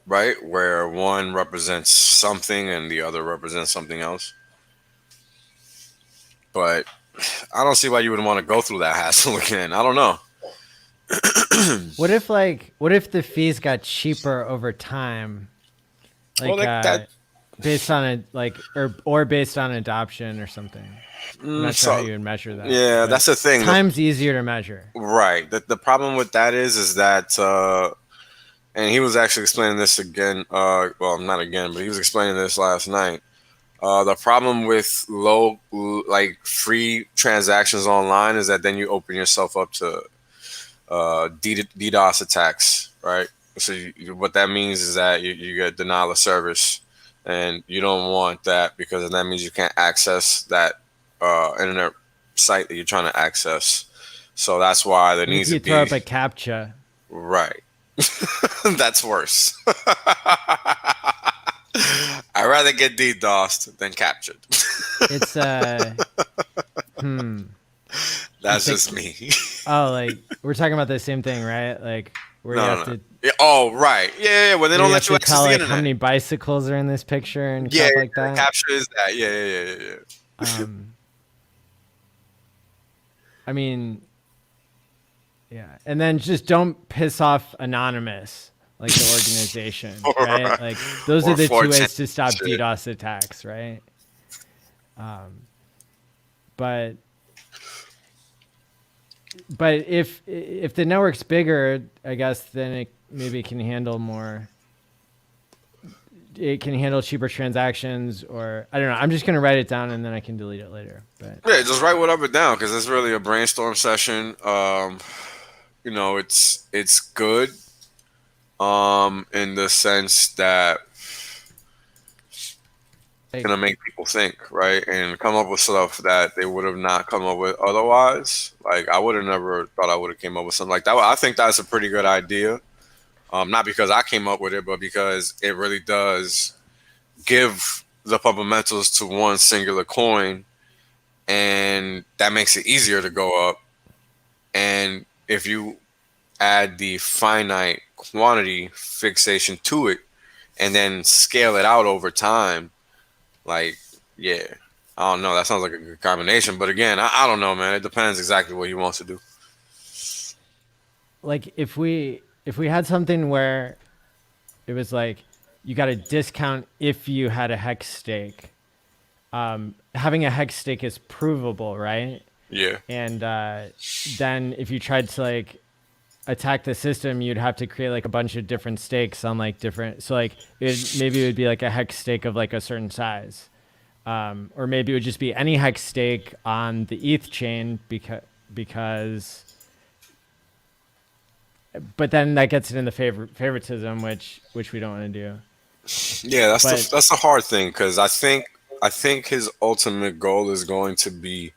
right? Where one represents something and the other represents something else. But I don't see why you would want to go through that hassle again. I don't know. what if the fees got cheaper over time? Well, that Based on or based on adoption or something. I'm not sure how you would measure that. Yeah, that's the thing. Time's easier to measure. Right. The problem with that is that and he was actually explaining this again, well, not again, but he was explaining this last night. The problem with free transactions online is that then you open yourself up to DDoS attacks, right? So what that means is that you get denial of service, and you don't want that because that means you can't access that internet site that you're trying to access. So that's why there needs to be. If you throw up a CAPTCHA. Right. That's worse. I'd rather get DDoSed than captured. It's That's just me. Oh, like we're talking about the same thing, right? Like where you have to. Yeah, oh, right. Yeah. When they don't let you access tell, the like, internet. how many bicycles are in this picture and stuff like that. Capture is that. Yeah. I mean, yeah, and then just don't piss off Anonymous, like the organization, right? Like those are the two ways to stop DDoS attacks, right? But if the network's bigger, I guess then it maybe can handle more. It can handle cheaper transactions, or I don't know. I'm just gonna write it down and then I can delete it later. But yeah, just write whatever down because it's really a brainstorm session. It's good, in the sense that it's gonna make people think, right, and come up with stuff that they would have not come up with otherwise. Like I would have never thought I would have came up with something like that. I think that's a pretty good idea. Not because I came up with it, but because it really does give the fundamentals to one singular coin, and that makes it easier to go up. And if you add the finite quantity fixation to it and then scale it out over time, like, yeah, I don't know. That sounds like a good combination. But again, I don't know, man. It depends exactly what he wants to do. like if we had something where it was like you got a discount if you had a hex stake. Having a hex stake is provable, right? Yeah. And then if you tried to like attack the system, you'd have to create like a bunch of different stakes on like different. So like maybe it would be like a hex stake of like a certain size, or maybe it would just be any hex stake on the ETH chain because. But then that gets it in the favoritism, which we don't want to do. Yeah, that's a hard thing because I think his ultimate goal is going to be,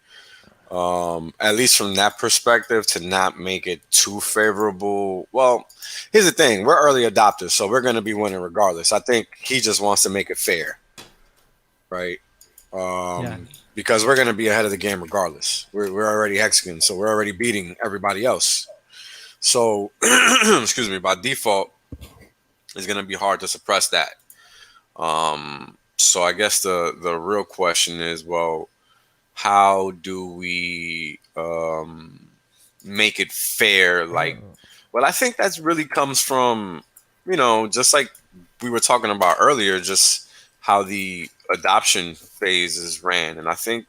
at least from that perspective, to not make it too favorable. Well, here's the thing: we're early adopters, so we're going to be winning regardless. I think he just wants to make it fair, right? Because we're going to be ahead of the game regardless. We're already Hexagon, so we're already beating everybody else. So, excuse me, by default, it's going to be hard to suppress that. So I guess the real question is, well, how do we make it fair. Like, well, I think that's really comes from, just like we were talking about earlier, just how the adoption phases ran. And I think,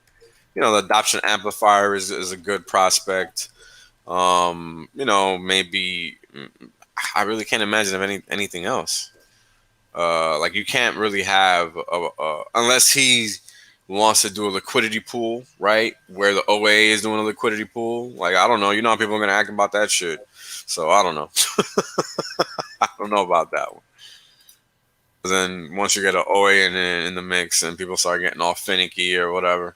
the adoption amplifier is a good prospect. Maybe I really can't imagine of anything else. Like you can't really have unless he wants to do a liquidity pool, right? Where the OA is doing a liquidity pool. Like I don't know, how people are gonna act about that shit. So I don't know. I don't know about that one. But then once you get an OA in the mix and people start getting all finicky or whatever,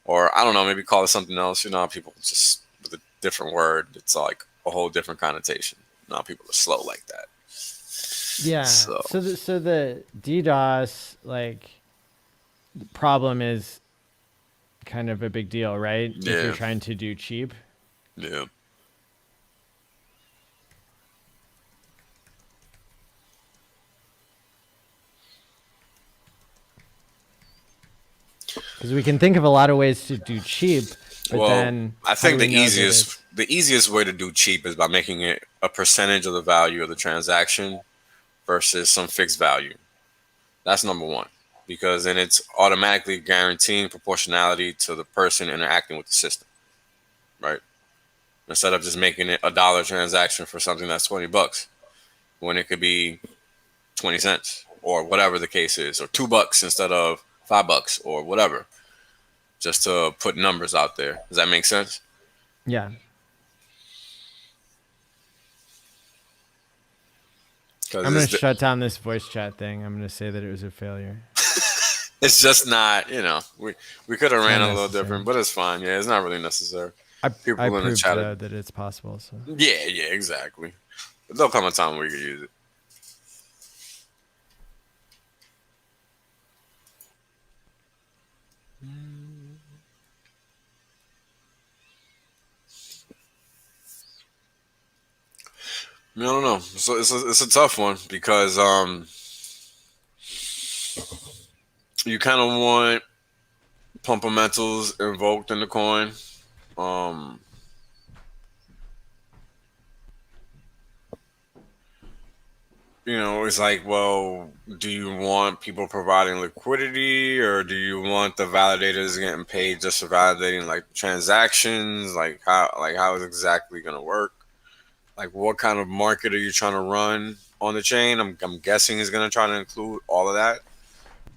or I don't know, maybe call it something else. People just with a different word, it's like a whole different connotation. Now people are slow like that. Yeah. So the DDoS problem is kind of a big deal, right? Yeah. If you're trying to do cheap. Yeah. Because we can think of a lot of ways to do cheap, but then I think the easiest way to do cheap is by making it a percentage of the value of the transaction versus some fixed value. That's number one, because then it's automatically guaranteeing proportionality to the person interacting with the system, right? Instead of just making it $1 transaction for something that's $20, when it could be 20 cents or whatever the case is, or $2 instead of $5 or whatever, just to put numbers out there. Does that make sense? Yeah. I'm going to shut down this voice chat thing. I'm going to say that it was a failure. It's just not, we could have ran a little different, but it's fine. Yeah, it's not really necessary. I proved that it's possible. So. Yeah, exactly. There'll come a time where you can use it. I don't know. So it's a tough one because you kind of want pumpamentals invoked in the coin. It's like, well, do you want people providing liquidity, or do you want the validators getting paid just for validating like transactions? Like how is it exactly going to work? Like what kind of market are you trying to run on the chain? I'm guessing is going to try to include all of that.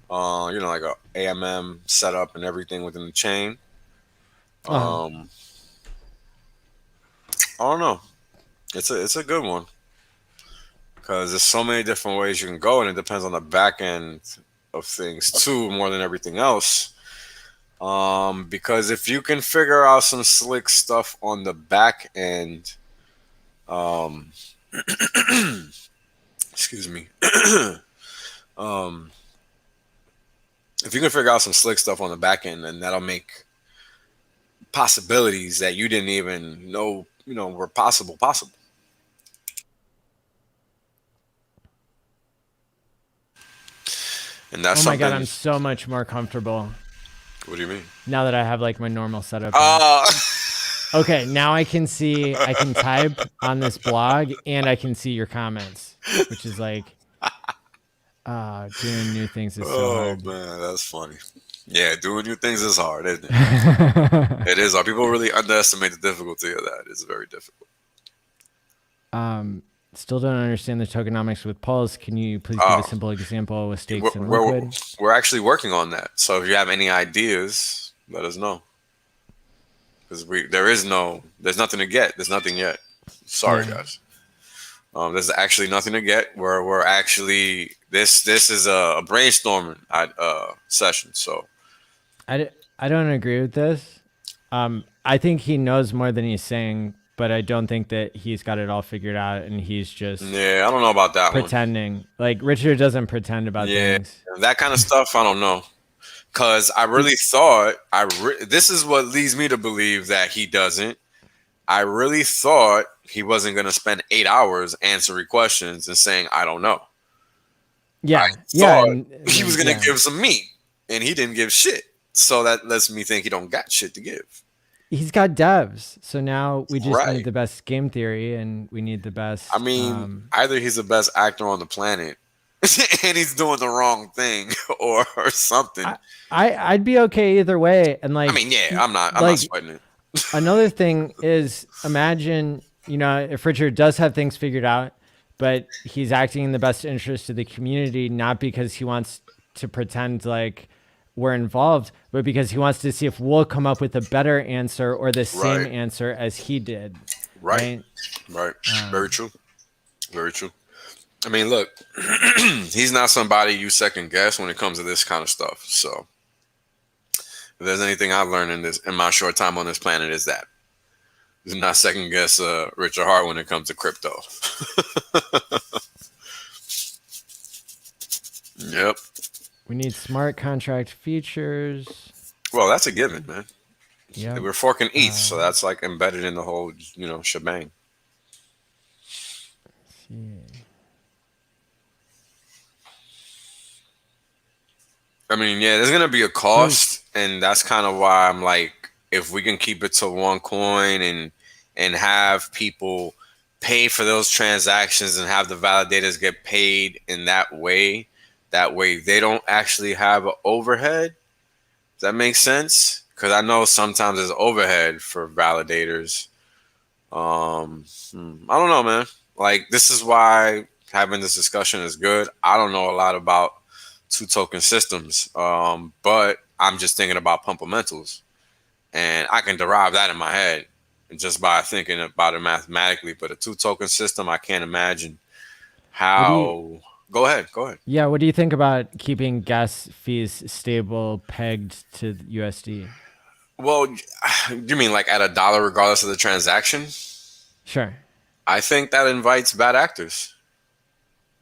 Like a AMM setup and everything within the chain. I don't know. It's a good one because there's so many different ways you can go, and it depends on the back end of things too, more than everything else. Because if you can figure out some slick stuff on the back end, excuse me. If you can figure out some slick stuff on the back end, then that'll make possibilities that you didn't even know, were possible. And that's my God, I'm so much more comfortable. What do you mean? Now that I have like my normal setup. Okay, now I can type on this blog and I can see your comments, which is like, doing new things is so hard. Oh man, that's funny. Yeah, doing new things is hard, isn't it? It is hard. People really underestimate the difficulty of that. It's very difficult. Still don't understand the tokenomics with Pulse. Can you please give a simple example with stakes and liquid? We're actually working on that. So if you have any ideas, let us know. Because there's nothing to get. There's nothing yet. Sorry, guys. There's actually nothing to get. We're actually this is a brainstorming session. So I don't agree with this. I think he knows more than he's saying, but I don't think that he's got it all figured out, and he's just I don't know about that pretending. One. Like Richard doesn't pretend about things. That kind of stuff. I don't know. Because I really thought this is what leads me to believe that he doesn't. I really thought he wasn't going to spend 8 hours answering questions and saying, I don't know. Yeah. He was going to give some meat, and he didn't give shit. So that lets me think he don't got shit to give. he's got devs. So now we just Right. need the best game theory, and we need the best. I mean, either he's the best actor on the planet and he's doing the wrong thing or something. I'd be okay either way. And like, I mean, yeah, I'm not sweating it. Another thing is, imagine, if Richard does have things figured out, but he's acting in the best interest of the community, not because he wants to pretend like we're involved, but because he wants to see if we'll come up with a better answer or the same answer as he did. Right. Very true. Very true. I mean, look, he's not somebody you second guess when it comes to this kind of stuff. So if there's anything I've learned in my short time on this planet, is that do not second guess Richard Hart when it comes to crypto. Yep. We need smart contract features. Well, that's a given, man. Yeah. We're forking ETH, so that's like embedded in the whole, shebang. I mean, yeah, there's gonna be a cost, and that's kind of why I'm like, if we can keep it to one coin and have people pay for those transactions and have the validators get paid in that way they don't actually have an overhead. Does that make sense? Because I know sometimes there's overhead for validators. I don't know, man. Like, this is why having this discussion is good. I don't know a lot about two token systems, but I'm just thinking about pumpamentals, and I can derive that in my head just by thinking about it mathematically. But a two token system, I can't imagine how. Go ahead. Yeah, what do you think about keeping gas fees stable, pegged to USD? Well, you mean like at $1 regardless of the transaction? Sure. I think that invites bad actors.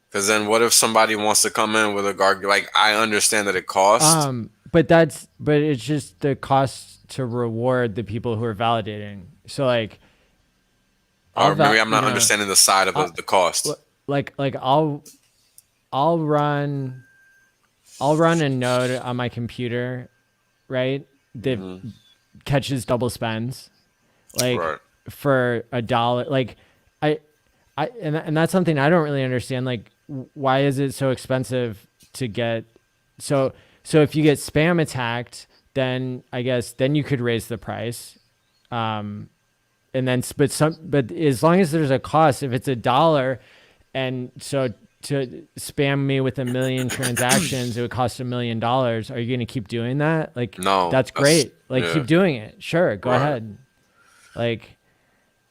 Because then what if somebody wants to come in with a guard? Like, I understand that it costs. But it's just the cost to reward the people who are validating. So like, or maybe I'm not understanding the side of the cost. Like I'll run a node on my computer, right? That catches double spends, like for $1. Like and that's something I don't really understand. Like, why is it so expensive to get? So if you get spam attacked, then I guess then you could raise the price. And then but as long as there's a cost, if it's $1, and so to spam me with 1 million transactions, it would cost $1 million. Are you going to keep doing that? Like, no, that's great. Like, keep doing it. Sure. Go ahead. Like,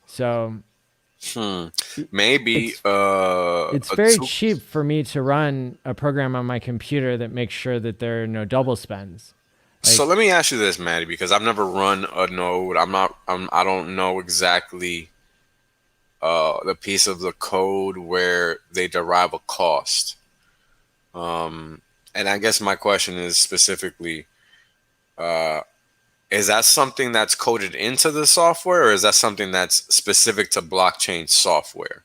so maybe, it's very cheap for me to run a program on my computer that makes sure that there are no double spends. Like, so let me ask you this, Maddie, because I've never run a node. I don't know exactly the piece of the code where they derive a cost. And I guess my question is specifically, is that something that's coded into the software, or is that something that's specific to blockchain software?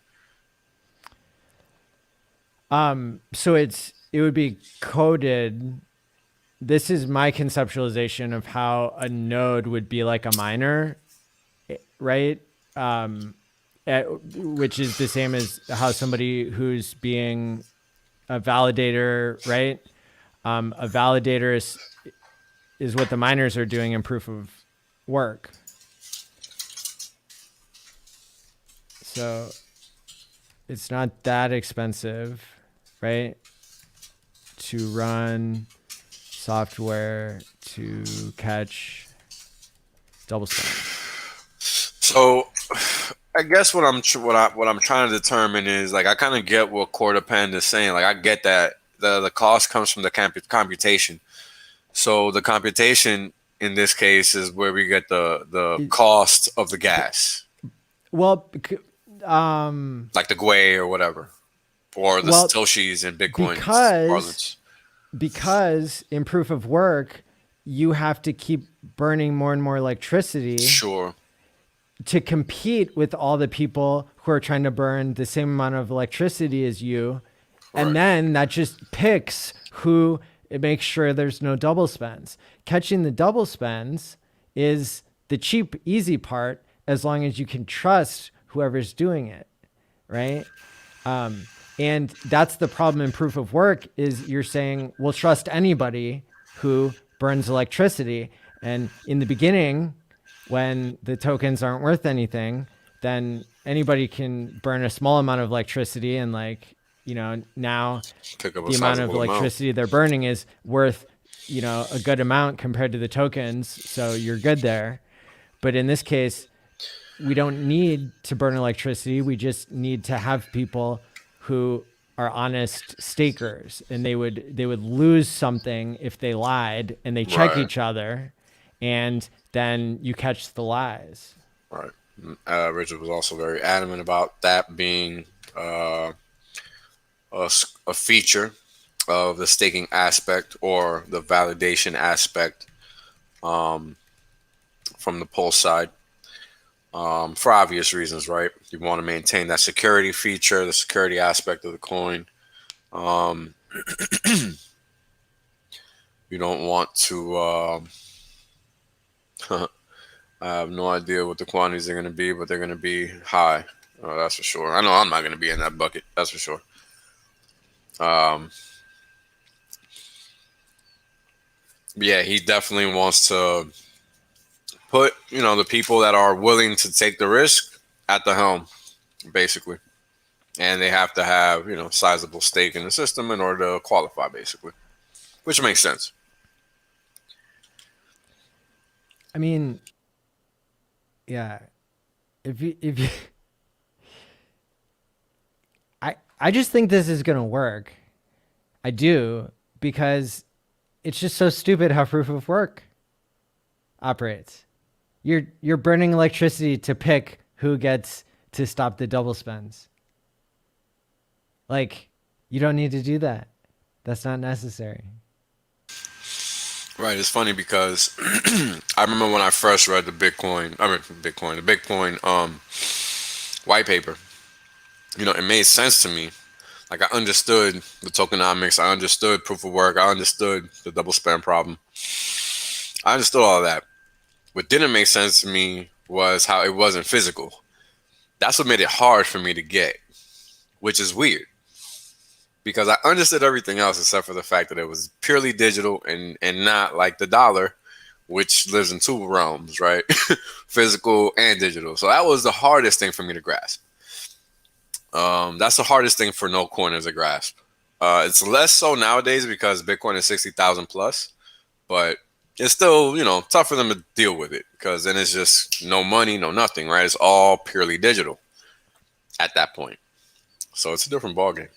So it would be coded. This is my conceptualization of how a node would be like a miner, right? Which is the same as how somebody who's being a validator, right? A validator is what the miners are doing in proof of work. So it's not that expensive, right? To run software to catch double spend. So I guess what I'm trying to determine is, like, I kind of get what Cordapen is saying. Like, I get that the cost comes from the computation. So the computation in this case is where we get the cost of the gas. Well, like the Gwei or whatever, or the Satoshis in Bitcoin. Because in proof of work, you have to keep burning more and more electricity. Sure. To compete with all the people who are trying to burn the same amount of electricity as you. Right. And then that just picks it makes sure there's no double spends. Catching the double spends is the cheap, easy part as long as you can trust whoever's doing it, right? And that's the problem in proof of work is you're saying, we'll trust anybody who burns electricity. And in the beginning, when the tokens aren't worth anything, then anybody can burn a small amount of electricity. And like, you know, now Pick up a the amount of sizable electricity they're burning is worth, you know, a good amount compared to the tokens. So you're good there. But in this case, we don't need to burn electricity. We just need to have people who are honest stakers, and they would lose something if they lied, and they check Right. each other, and then you catch the lies. Right. Richard was also very adamant about that being a feature of the staking aspect or the validation aspect from the Pulse side. For obvious reasons, right? You want to maintain that security feature, the security aspect of the coin. You don't want to. I have no idea what the quantities are going to be, but they're going to be high. That's for sure. I know I'm not going to be in that bucket. That's for sure. Yeah, he definitely wants to put, you know, the people that are willing to take the risk at the helm, basically. And they have to have, you know, sizable stake in the system in order to qualify, basically. Which makes sense. I mean, yeah, if you I just think this is going to work. I do, because it's just so stupid how proof of work operates. You're burning electricity to pick who gets to stop the double spends. Like, you don't need to do that. That's not necessary. Right. It's funny because I remember when I first read the Bitcoin white paper. You know, it made sense to me. Like, I understood the tokenomics. I understood proof of work. I understood the double spend problem. I understood all of that. What didn't make sense to me was how it wasn't physical. That's what made it hard for me to get, which is weird. Because I understood everything else except for the fact that it was purely digital and not like the dollar, which lives in two realms, right? Physical and digital. So that was the hardest thing for me to grasp. That's the hardest thing for no coiners to grasp. It's less so nowadays because Bitcoin is 60,000 plus, but it's still, you know, tough for them to deal with it because then it's just no money, no nothing, right? It's all purely digital at that point. So it's a different ballgame.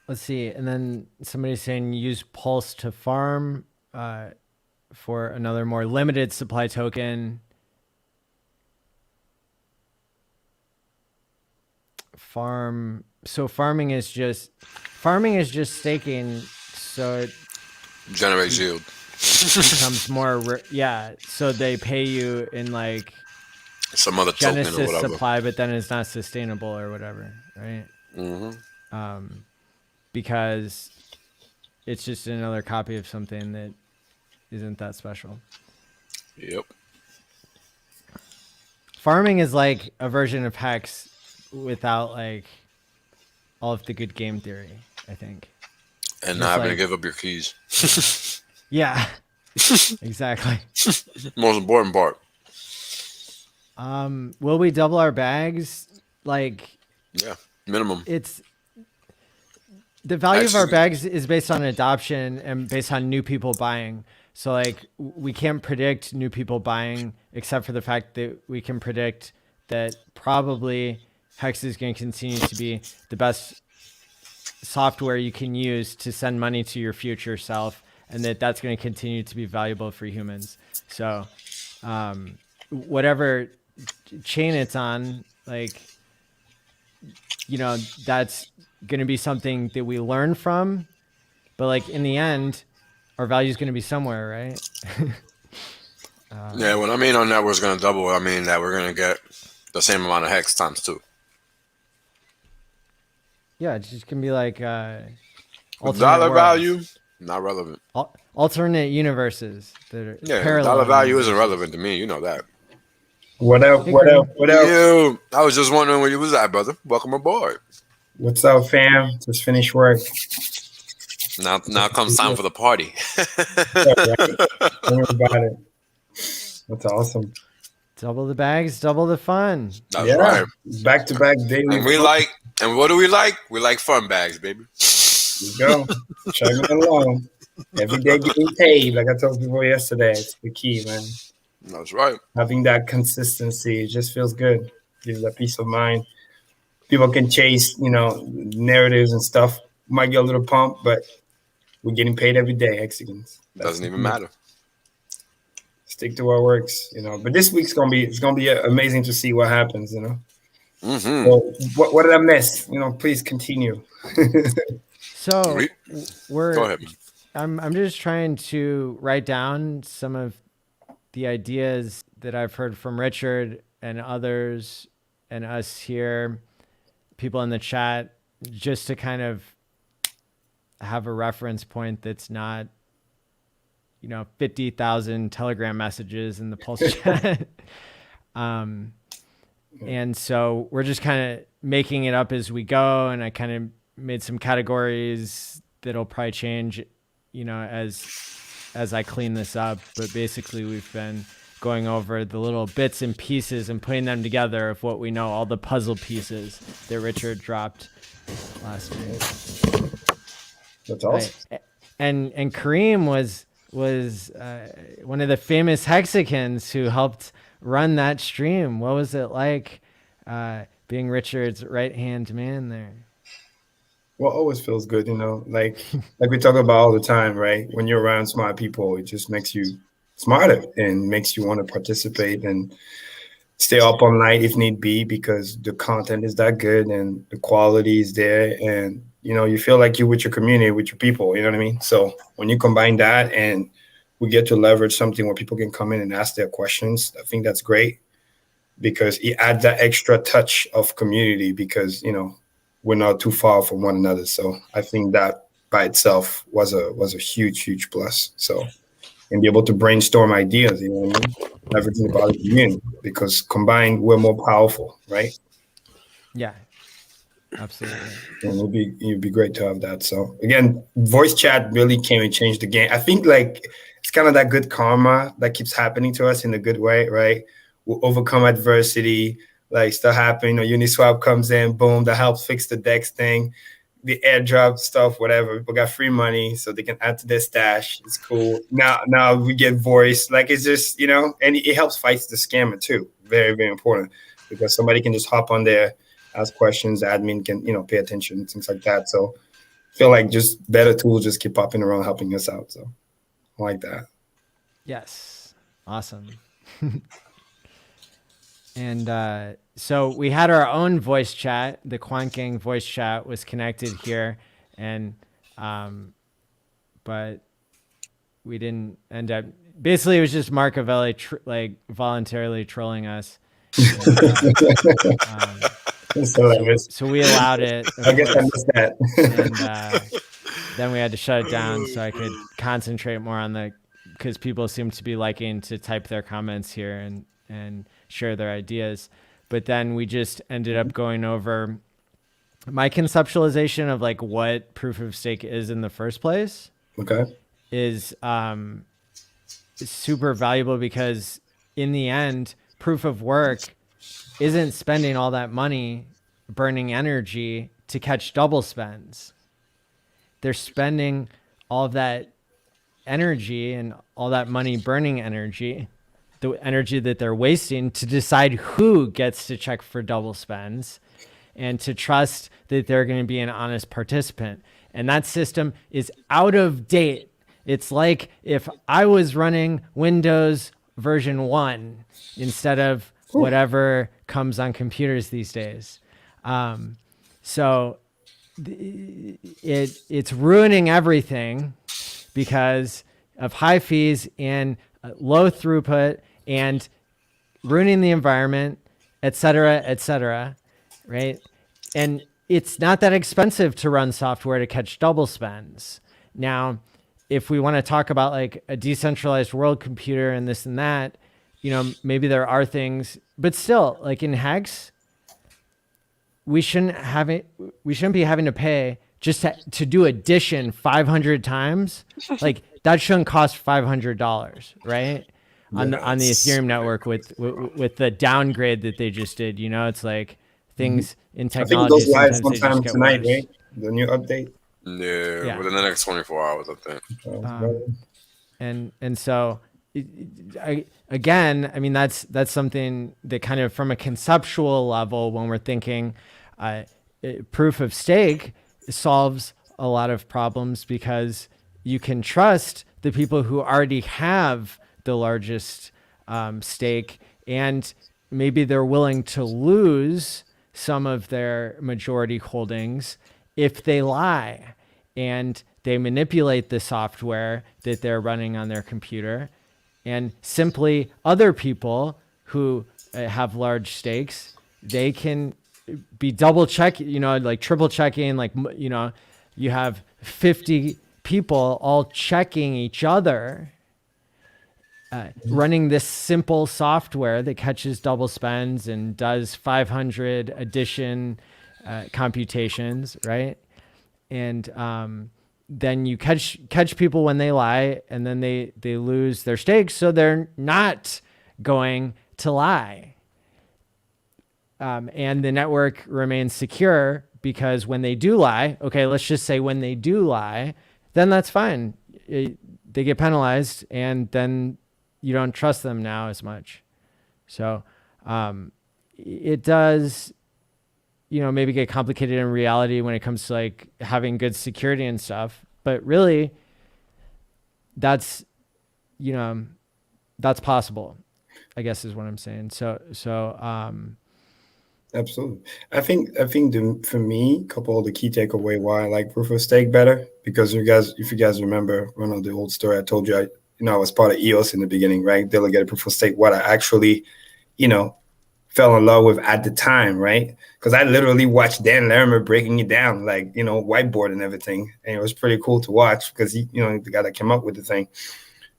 Let's see. And then somebody's saying use Pulse to farm for another more limited supply token. So farming is just staking, so it Generates yield. becomes more so they pay you in like Some other token or Genesis whatever. supply, but then it's not sustainable or whatever, right? Because it's just another copy of something that isn't that special. Yep. Farming is like a version of Hex without like all of the good game theory, I think. And not having to give up your keys. Yeah, exactly. Most important part. Will we double our bags? Like, Yeah, minimum. it's the value of our bags is based on adoption and based on new people buying. So like we can't predict new people buying except for the fact that we can predict that probably Hex is going to continue to be the best software you can use to send money to your future self, and that's going to continue to be valuable for humans. So whatever chain it's on, like, you know, that's going to be something that we learn from, but like in the end, our value is going to be somewhere, right? Yeah, when I mean our network's going to double, I mean that we're going to get the same amount of Hex times 2. Yeah, it's just going to be like alternate dollar worlds. value, not relevant. Alternate universes that are Yeah, parallel dollar value isn't universes. relevant to me. You know that. What up? Hey, What Karim. up? What up? You, I was just wondering where you was at, brother. Welcome aboard. What's up, fam? Just finished work. Now comes time for the party. Tell me about it. That's awesome. Double the bags, double the fun. That's right. Back-to-back daily. And what do we like? We like fun bags, baby. There you go. Chugging along. Every day getting paid. Like I told people yesterday, it's the key, man. That's right. Having that consistency, it just feels good. Gives that peace of mind. People can chase, narratives and stuff. Might get a little pumped, but we're getting paid every day, Hexagons. Doesn't even matter. Stick to what works, But this week's gonna be amazing to see what happens, Mm-hmm. So what did I miss? Please continue. So Go ahead. I'm just trying to write down some of the ideas that I've heard from Richard and others and us here, people in the chat, just to kind of have a reference point that's not 50,000 Telegram messages in the Pulse chat. And so we're just kind of making it up as we go. And I kind of made some categories that'll probably change, as I clean this up. But basically we've been going over the little bits and pieces and putting them together of what we know, all the puzzle pieces that Richard dropped last week. That's awesome. Right. And Karim was one of the famous Hexakins who helped run that stream. What was it like being Richard's right-hand man there? Well, always feels good, like we talk about all the time, right? When you're around smart people, it just makes you smarter and makes you want to participate and stay up all night if need be, because the content is that good and the quality is there, and you feel like you're with your community, with your people, you know what I mean? So when you combine that and we get to leverage something where people can come in and ask their questions, I think that's great, because it adds that extra touch of community, because we're not too far from one another. So I think that by itself was a huge plus. So, and be able to brainstorm ideas, you know what I mean? Leveraging about the community, because combined we're more powerful, right? Yeah, absolutely. And it'd be great to have that. So again, voice chat really came and changed the game. I think it's kind of that good karma that keeps happening to us in a good way, right? We'll overcome adversity, stuff happen, Uniswap comes in, boom, that helps fix the DEX thing, the airdrop stuff, whatever. People got free money, so they can add to their stash. It's cool. Now we get voice. It's just, and it helps fight the scammer too. Very, very important, because somebody can just hop on there, ask questions, the admin can, pay attention, things like that. So I feel like just better tools just keep popping around helping us out. So I like that. Yes. Awesome. And so we had our own voice chat. The Quant Gang voice chat was connected here, and but we didn't end up. Basically, it was just Marcovelli voluntarily trolling us. And, so we allowed it. I guess I missed that. And then we had to shut it down so I could concentrate more on because people seem to be liking to type their comments here and share their ideas. But then we just ended up going over my conceptualization of what proof of stake is in the first place. Okay. Is super valuable, because in the end, proof of work isn't spending all that money burning energy to catch double spends. They're spending all of that energy and all that money burning energy, the energy that they're wasting, to decide who gets to check for double spends and to trust that they're going to be an honest participant. And that system is out of date. It's like if I was running Windows version 1 instead of whatever comes on computers these days. So it's ruining everything because of high fees and low throughput and ruining the environment, et cetera, right? And it's not that expensive to run software to catch double spends. Now, if we want to talk about like a decentralized world computer and this and that, maybe there are things, but still, like in Hex, we shouldn't be having to pay just to do addition 500 times. Like that shouldn't cost $500, right? On the Ethereum network with the downgrade that they just did, it's like things in technology. I think it goes live sometimes they just sometime get tonight, worse. right? The new update. Yeah, within the next 24 hours, I think. And so again, I mean, that's something that kind of from a conceptual level, when we're thinking proof of stake solves a lot of problems, because you can trust the people who already have the largest stake, and maybe they're willing to lose some of their majority holdings if they lie and they manipulate the software that they're running on their computer. And simply other people who have large stakes, they can be double checking, like triple checking, like, you have 50 people all checking each other, running this simple software that catches double spends and does 500 addition computations, right? And then you catch people when they lie, and then they lose their stakes, so they're not going to lie. And the network remains secure, because when they do lie, okay, let's just say when they do lie, then that's fine. They get penalized, and then you don't trust them now as much. So it does, maybe get complicated in reality when it comes to like having good security and stuff. But really, that's possible, I guess is what I'm saying. So Absolutely. I think for me, a couple of the key takeaway why I like proof of stake better, because if you guys remember one of the old story I told you, I was part of EOS in the beginning, right? Delegated proof of stake, what I actually, fell in love with at the time, right? Because I literally watched Dan Larimer breaking it down, like, whiteboard and everything. And it was pretty cool to watch, because he, the guy that came up with the thing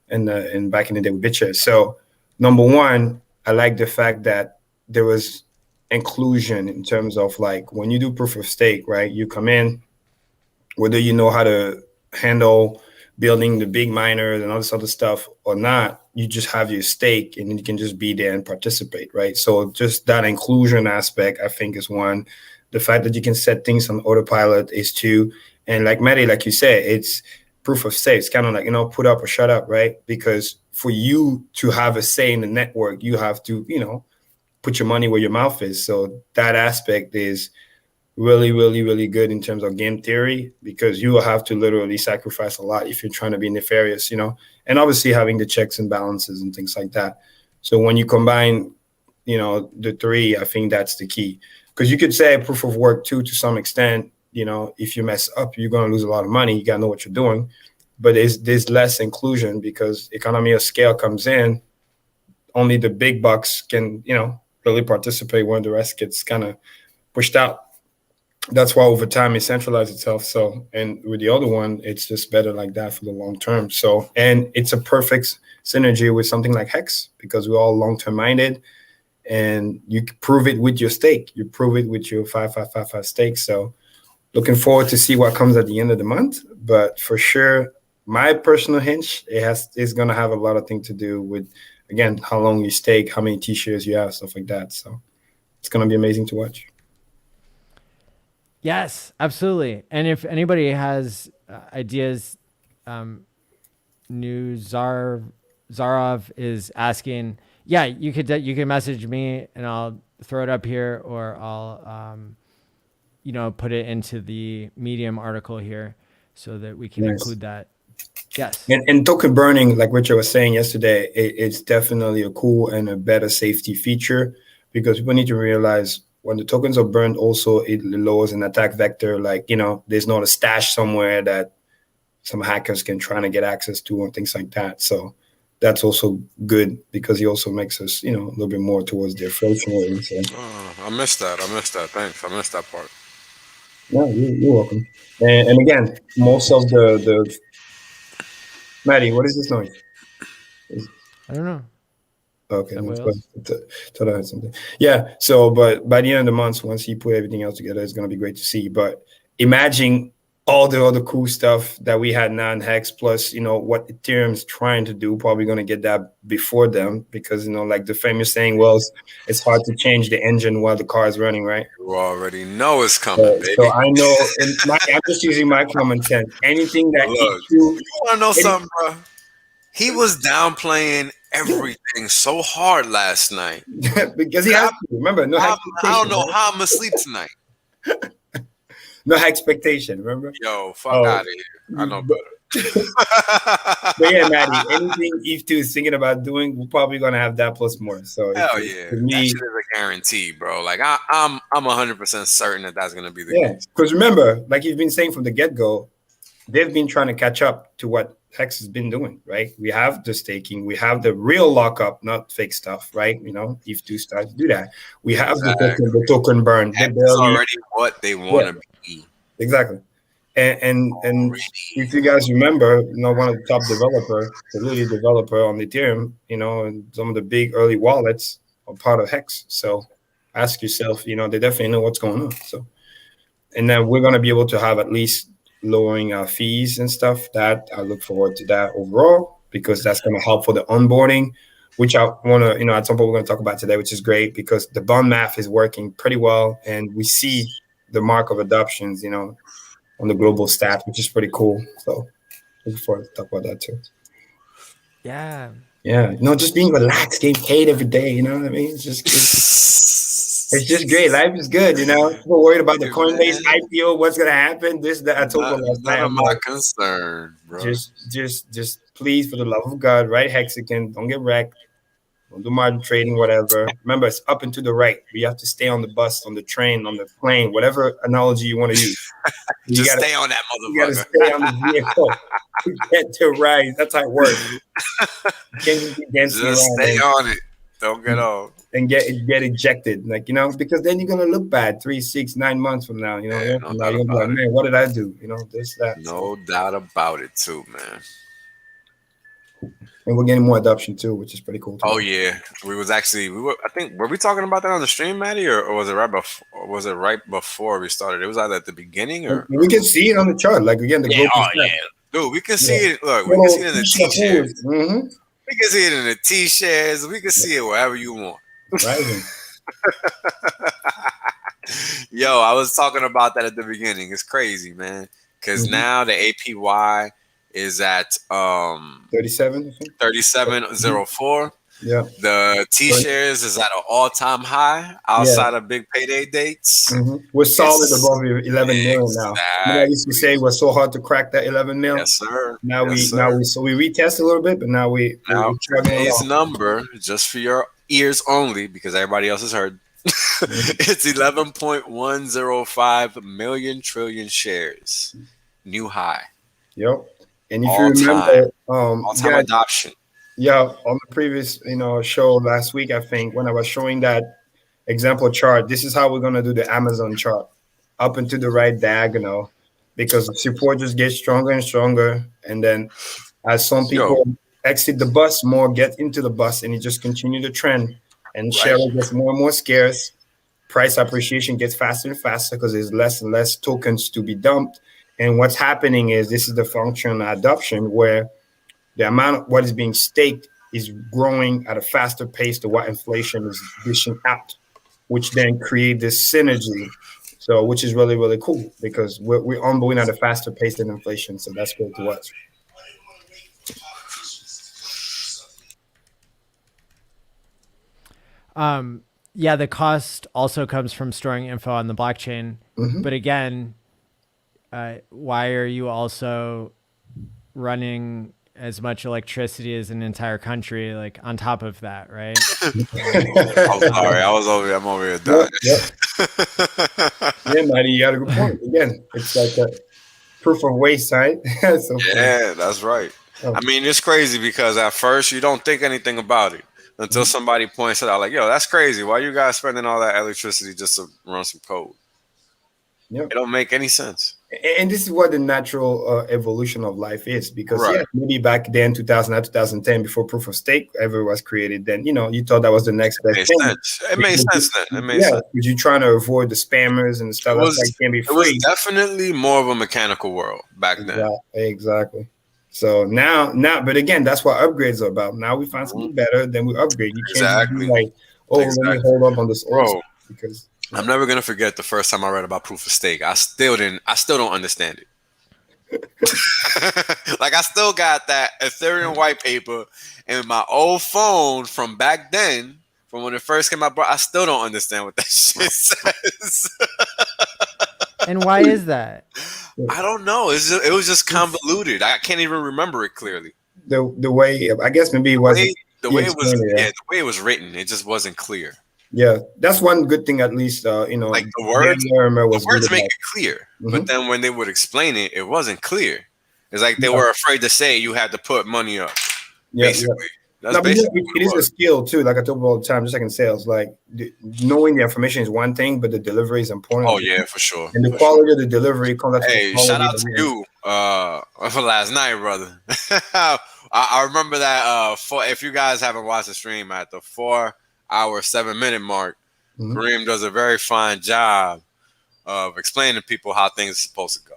and back in the day with BitShares. So number one, I like the fact that there was inclusion in terms of like when you do proof of stake, right? You come in, whether you know how to handle building the big miners and all this other stuff or not, you just have your stake and you can just be there and participate, right? So just that inclusion aspect, I think, is one. The fact that you can set things on autopilot is two. And like Matty, like you said, it's proof of stake. It's kind of like, put up or shut up, right? Because for you to have a say in the network, you have to, put your money where your mouth is. So that aspect is really, really, really good in terms of game theory, because you will have to literally sacrifice a lot if you're trying to be nefarious, and obviously having the checks and balances and things like that. So when you combine, the three, I think that's the key, because you could say proof of work too, to some extent, if you mess up, you're going to lose a lot of money. You got to know what you're doing, but there's less inclusion because economy of scale comes in. Only the big bucks can, really participate when the rest gets kind of pushed out. That's why over time it centralized itself. So, and with the other one, it's just better like that for the long term. So, and it's a perfect synergy with something like Hex, because we're all long-term minded, and you prove it with your stake. You prove it with your 5555 stake. So looking forward to see what comes at the end of the month. But for sure, my personal hinge, it's going to have a lot of things to do with, again, how long you stake, how many T-shares you have, stuff like that. So it's going to be amazing to watch. Yes, absolutely. And if anybody has ideas, New Zarov is asking, yeah, you can message me and I'll throw it up here, or I'll, put it into the Medium article here so that we can include that. Yes. And token burning, like Richard was saying yesterday, it's definitely a cool and a better safety feature, because people need to realize when the tokens are burned, also it lowers an attack vector. Like, there's not a stash somewhere that some hackers can try to get access to and things like that. So that's also good, because he also makes us, a little bit more towards the inflation rate. So. I missed that. Thanks. I missed that part. No, you're welcome. And again, most of the Maddie, what is this noise? I don't know. Okay, That let's Wales? thought I had something. Yeah. So, but by the end of the month, once he put everything else together, it's gonna be great to see. But imagine all the other cool stuff that we had now in Hex, plus what Ethereum's trying to do. Probably gonna get that before them because like the famous saying, well, it's hard to change the engine while the car is running, right? You already know it's coming, So baby. I know, and I'm just using my common sense. Anything that Look, you you want to know something, bro? He was downplaying everything so hard last night. because he has to remember I don't know how I'm gonna sleep tonight. No expectation, remember? Yo, fuck out of here. I know better. But yeah, Maddie, anything Eve2 is thinking about doing, we're probably gonna have that plus more. So Hell yeah, for that me, shit is a guarantee, bro. Like I'm 100% certain that that's gonna be the case. because remember, like you've been saying from the get-go, they've been trying to catch up to what Hex has been doing, right? We have the staking, we have the real lockup, not fake stuff, right? Eve2 starts to do that. We have the token burn. That's already what they want to be. Exactly. And if you guys remember, one of the top developer, the lead developer on Ethereum, and some of the big early wallets are part of Hex. So ask yourself, they definitely know what's going on. So, and then we're going to be able to have at least lowering our fees and stuff. That I look forward to that overall, because that's going to help for the onboarding, which I want to, at some point we're going to talk about today, which is great because the bond math is working pretty well. And we see the mark of adoptions, on the global stat, which is pretty cool. So looking forward to talk about that too. Yeah. Yeah. Just being relaxed, getting paid every day, you know what I mean? It's just great. Life is good, People worried about the Coinbase IPO, what's gonna happen, this, that. I told you last night. None of my concern, bro. Just please, for the love of God, right? Hexakin, don't get wrecked. Don't do margin trading, whatever. Remember, it's up and to the right. We have to stay on the bus, on the train, on the plane, whatever analogy you want to use. You gotta stay on that motherfucker. You gotta stay on the vehicle to get to rise. That's how it works. You can't just stay on it. Don't get off. And get ejected, because then you're gonna look bad 3, 6, 9 months from now. You're gonna be like, man, what did I do? This, that. No doubt about it, too, man. And we're getting more adoption too, which is pretty cool. Oh yeah, I think were we talking about that on the stream, Maddie, or was it right before? Was it right before we started? It was either at the beginning or we can see it on the chart. Like again, the global dude, we can see it. Look, we can see it in the T-shares. Mm-hmm. We can see it in the T-shares. We can see it wherever you want. Right. Yo, I was talking about that at the beginning. It's crazy, man. Because now the APY is at 37.04. Yeah. The T-shares is at an all-time high outside of big payday dates. Mm-hmm. We're solid above 11 million now. I used to say we're so hard to crack that 11 million. Yes, sir. Now we retest a little bit, but now today's number, just for your ears only, because everybody else has heard. It's 11.105 million trillion shares. New high. Yep. And if you remember, all-time adoption. Yeah, on the previous, show last week, I think, when I was showing that example chart, this is how we're gonna do the Amazon chart, up and to the right diagonal, because the support just gets stronger and stronger, and then as some people exit the bus more, get into the bus, and it just continue the trend, and share gets more and more scarce. Price appreciation gets faster and faster because there's less and less tokens to be dumped. And what's happening is this is the function of adoption where the amount of what is being staked is growing at a faster pace to what inflation is dishing out, which then create this synergy. So, which is really, really cool because we're onboarding at a faster pace than inflation. So that's great to watch. Yeah, the cost also comes from storing info on the blockchain. Mm-hmm. But again, why are you also running as much electricity as an entire country, like on top of that, right? I'm sorry, I'm over here dying. Yep. Yeah, Maddie, you got a good point. Again, it's like a proof of waste, right? So yeah, that's right. Oh. I mean, it's crazy because at first you don't think anything about it until somebody points it out, like, yo, that's crazy. Why are you guys spending all that electricity just to run some code? Yeah. It don't make any sense. And this is what the natural evolution of life is, because Right. yeah, maybe back then, 2010, before proof of stake ever was created, then you thought that was the next best It made thing. sense. It made sense then. It made Yeah, sense. because you're trying to avoid the spammers and stuff. It That's was why it can be it was free. definitely more of a mechanical world back then. Exactly. So now, but again, that's what upgrades are about. Now we find something better, then we upgrade. You can't just be Exactly. like, oh, let me hold up on this old Bro, stuff, because I'm never gonna forget the first time I read about proof of stake. I still don't understand it. Like, I still got that Ethereum white paper in my old phone from back then, from when it first came out, bro. I still don't understand what that shit says. And why is that? I don't know. It was just convoluted. I can't even remember it clearly. the way, I guess maybe it was The way it was written, it just wasn't clear. Yeah, that's one good thing, at least. Like the words make it clear, but then when they would explain it, it wasn't clear. It's like they were afraid to say you had to put money up. Basically, that's basically it is a skill too. Like I tell people all the time, just like in sales, like knowing the information is one thing, but the delivery is important. Oh yeah, for sure. And the quality of the delivery comes out. Hey, shout out to you for last night, brother. I remember that. If you guys haven't watched the stream at the 4-hour 7-minute mark, Karim does a very fine job of explaining to people how things are supposed to go.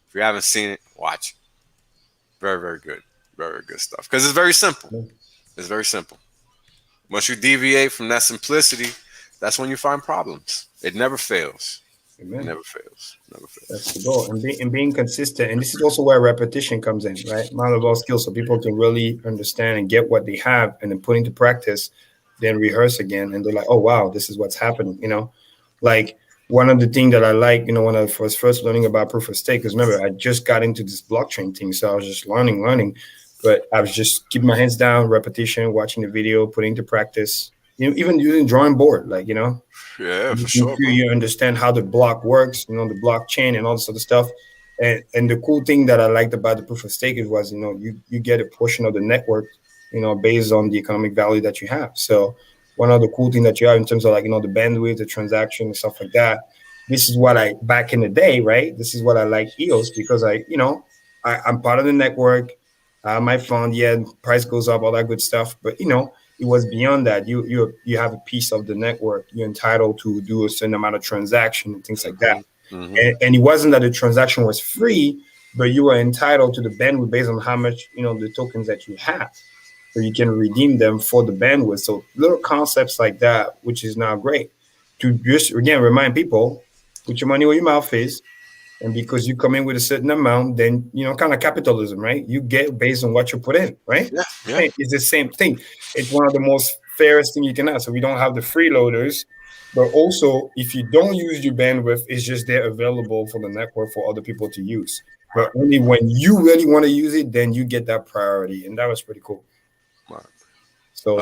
If you haven't seen it, watch it. Very, very good. Very, very good stuff. Because it's very simple. It's very simple. Once you deviate from that simplicity, that's when you find problems. It never fails. Amen. It never fails. Never fails. That's the goal. And being consistent. And this is also where repetition comes in, right? Amount of all skills, so people can really understand and get what they have, and then put into practice, then rehearse again. And they're like, oh, wow, this is what's happening. Like one of the things that I like, when I was first learning about proof of stake, because remember, I just got into this blockchain thing. So I was just learning, but I was just keeping my hands down, repetition, watching the video, putting into practice, even using drawing board, like, Yeah, for sure. You understand how the block works, the blockchain and all this other stuff. And the cool thing that I liked about the proof of stake was, you get a portion of the network, based on the economic value that you have. So one of the cool things that you have in terms of the bandwidth, the transaction and stuff like that. This is what back in the day, right? This is what I like EOS, because I'm part of the network. My fund, price goes up, all that good stuff. But, it was beyond that. You have a piece of the network. You're entitled to do a certain amount of transaction and things like that. And it wasn't that the transaction was free, but you were entitled to the bandwidth based on how much, the tokens that you have. So you can redeem them for the bandwidth. So little concepts like that, which is now great. To just, again, remind people, put your money where your mouth is. And because you come in with a certain amount, then, kind of capitalism, right? You get based on what you put in, right? Yeah. It's the same thing. It's one of the most fairest thing you can have. So we don't have the freeloaders, but also if you don't use your bandwidth, it's just there available for the network for other people to use. But only when you really want to use it, then you get that priority. And that was pretty cool. Right. So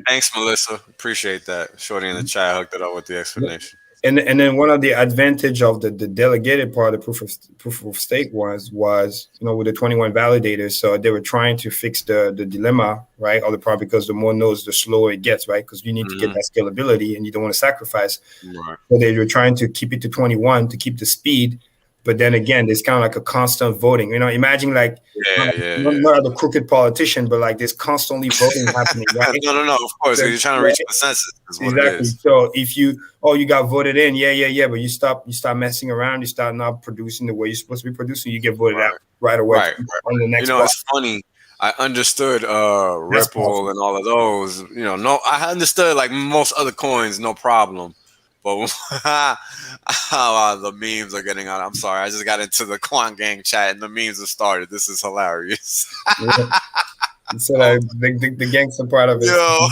thanks, Melissa. Appreciate that. Shorty in the chat hooked it up with the explanation. And then one of the advantage of the delegated part of the proof of stake was with the 21 validators. So they were trying to fix the dilemma, right, of the problem, because the more nodes, the slower it gets, right? Because you need to get that scalability, and you don't want to sacrifice. Right. So they were trying to keep it to 21 to keep the speed. But then again, there's kind of like a constant voting. Imagine not the crooked politician, but there's constantly voting happening. Right? No. Of course, you're trying to reach consensus. Exactly. So if you got voted in, but you start messing around, you start not producing the way you're supposed to be producing, you get voted out right away. Right. On the next block. It's funny. I understood Ripple and all of those. I understood like most other coins, no problem. But the memes are getting out. I'm sorry. I just got into the Quant gang chat and the memes have started. This is hilarious. So the gangster part of it. Yo.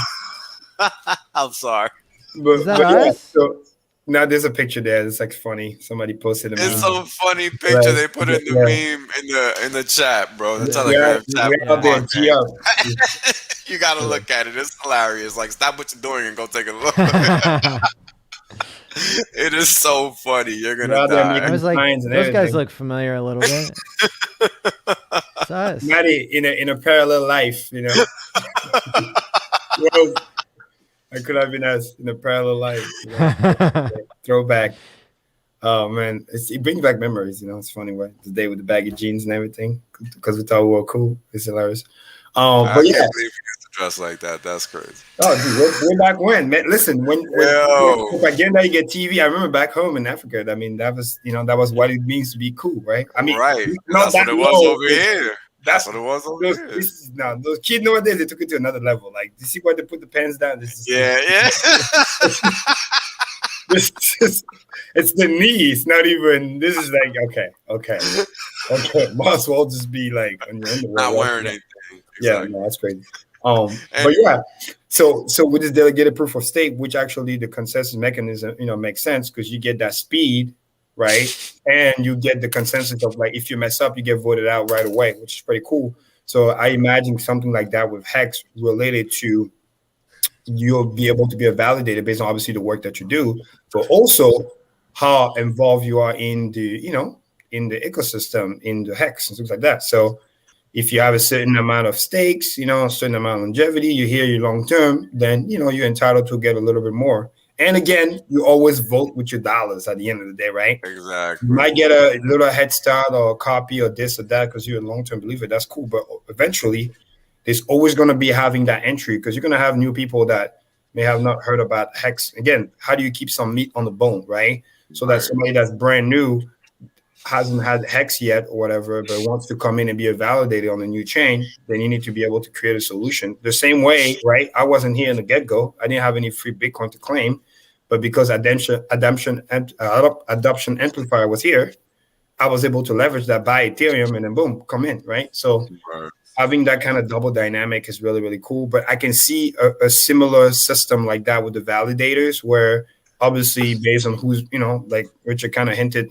I'm sorry. Is that us? So now there's a picture there. It's funny. Somebody posted a meme. It's some funny picture. Right. They put in the meme in the chat, bro. The Telegram chat. You gotta look at it. It's hilarious. Like, stop what you're doing and go take a look. It is so funny. You're gonna die. I was like, those guys look familiar a little bit. It's us. Maddie in a parallel life, Well, I could have been us in a parallel life. Throwback. Oh man, it brings back memories. It's funny, right? The day with the baggy jeans and everything, because we thought we were cool. It's hilarious. I But yeah. can't believe you used to dress like that. That's crazy. Oh, dude, way back when, man. Listen, when Yo. again that you get TV, I remember back home in Africa. I mean, that was what it means to be cool, right? I mean, Right. not That's what that it was low, over here. That's what it was over those, here. this is, now those kids nowadays they took it to another level. Like, you see why they put the pens down? Yeah. It's the knees, not even. This is like okay. Might as well just be like on your underwear, Not right? wearing anything. Yeah, Exactly. no, that's crazy. But yeah, so with this delegated proof of stake, which actually the consensus mechanism, makes sense because you get that speed, right? And you get the consensus of like if you mess up, you get voted out right away, which is pretty cool. So I imagine something like that with Hex related to you'll be able to be a validator based on obviously the work that you do, but also how involved you are in the in the ecosystem, in the Hex and things like that. So if you have a certain amount of stakes, a certain amount of longevity, you hear you long term, then you're entitled to get a little bit more. And again, you always vote with your dollars at the end of the day, right? Exactly. You might get a little head start or a copy or this or that because you're a long-term believer. That's cool. But eventually, there's always going to be having that entry because you're going to have new people that may have not heard about Hex. Again, how do you keep some meat on the bone, right? So that somebody that's brand new hasn't had Hex yet or whatever, but wants to come in and be a validator on the new chain, then you need to be able to create a solution. The same way, right? I wasn't here in the get-go. I didn't have any free Bitcoin to claim, but because adoption amplifier was here, I was able to leverage that, buy Ethereum, and then boom, come in, right? So having that kind of double dynamic is really, really cool. But I can see a similar system like that with the validators where obviously based on who's, like Richard kind of hinted,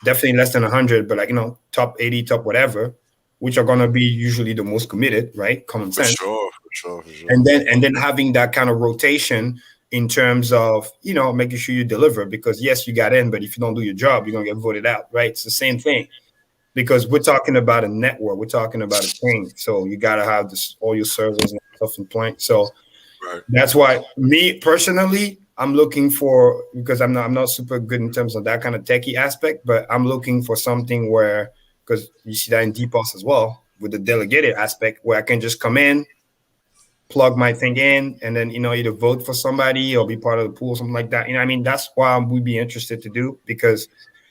definitely less than 100, but like, top 80, top whatever, which are going to be usually the most committed, right? Common sense. For sure. And then having that kind of rotation in terms of, making sure you deliver because yes, you got in, but if you don't do your job, you're going to get voted out, right? It's the same thing because we're talking about a network. We're talking about a chain. So you got to have this, all your servers and stuff in place. So that's why me personally, I'm looking for, because I'm not super good in terms of that kind of techie aspect, but I'm looking for something where, because you see that in DPoS as well, with the delegated aspect, where I can just come in, plug my thing in, and then, either vote for somebody or be part of the pool, something like that. That's why we'd be interested to do, because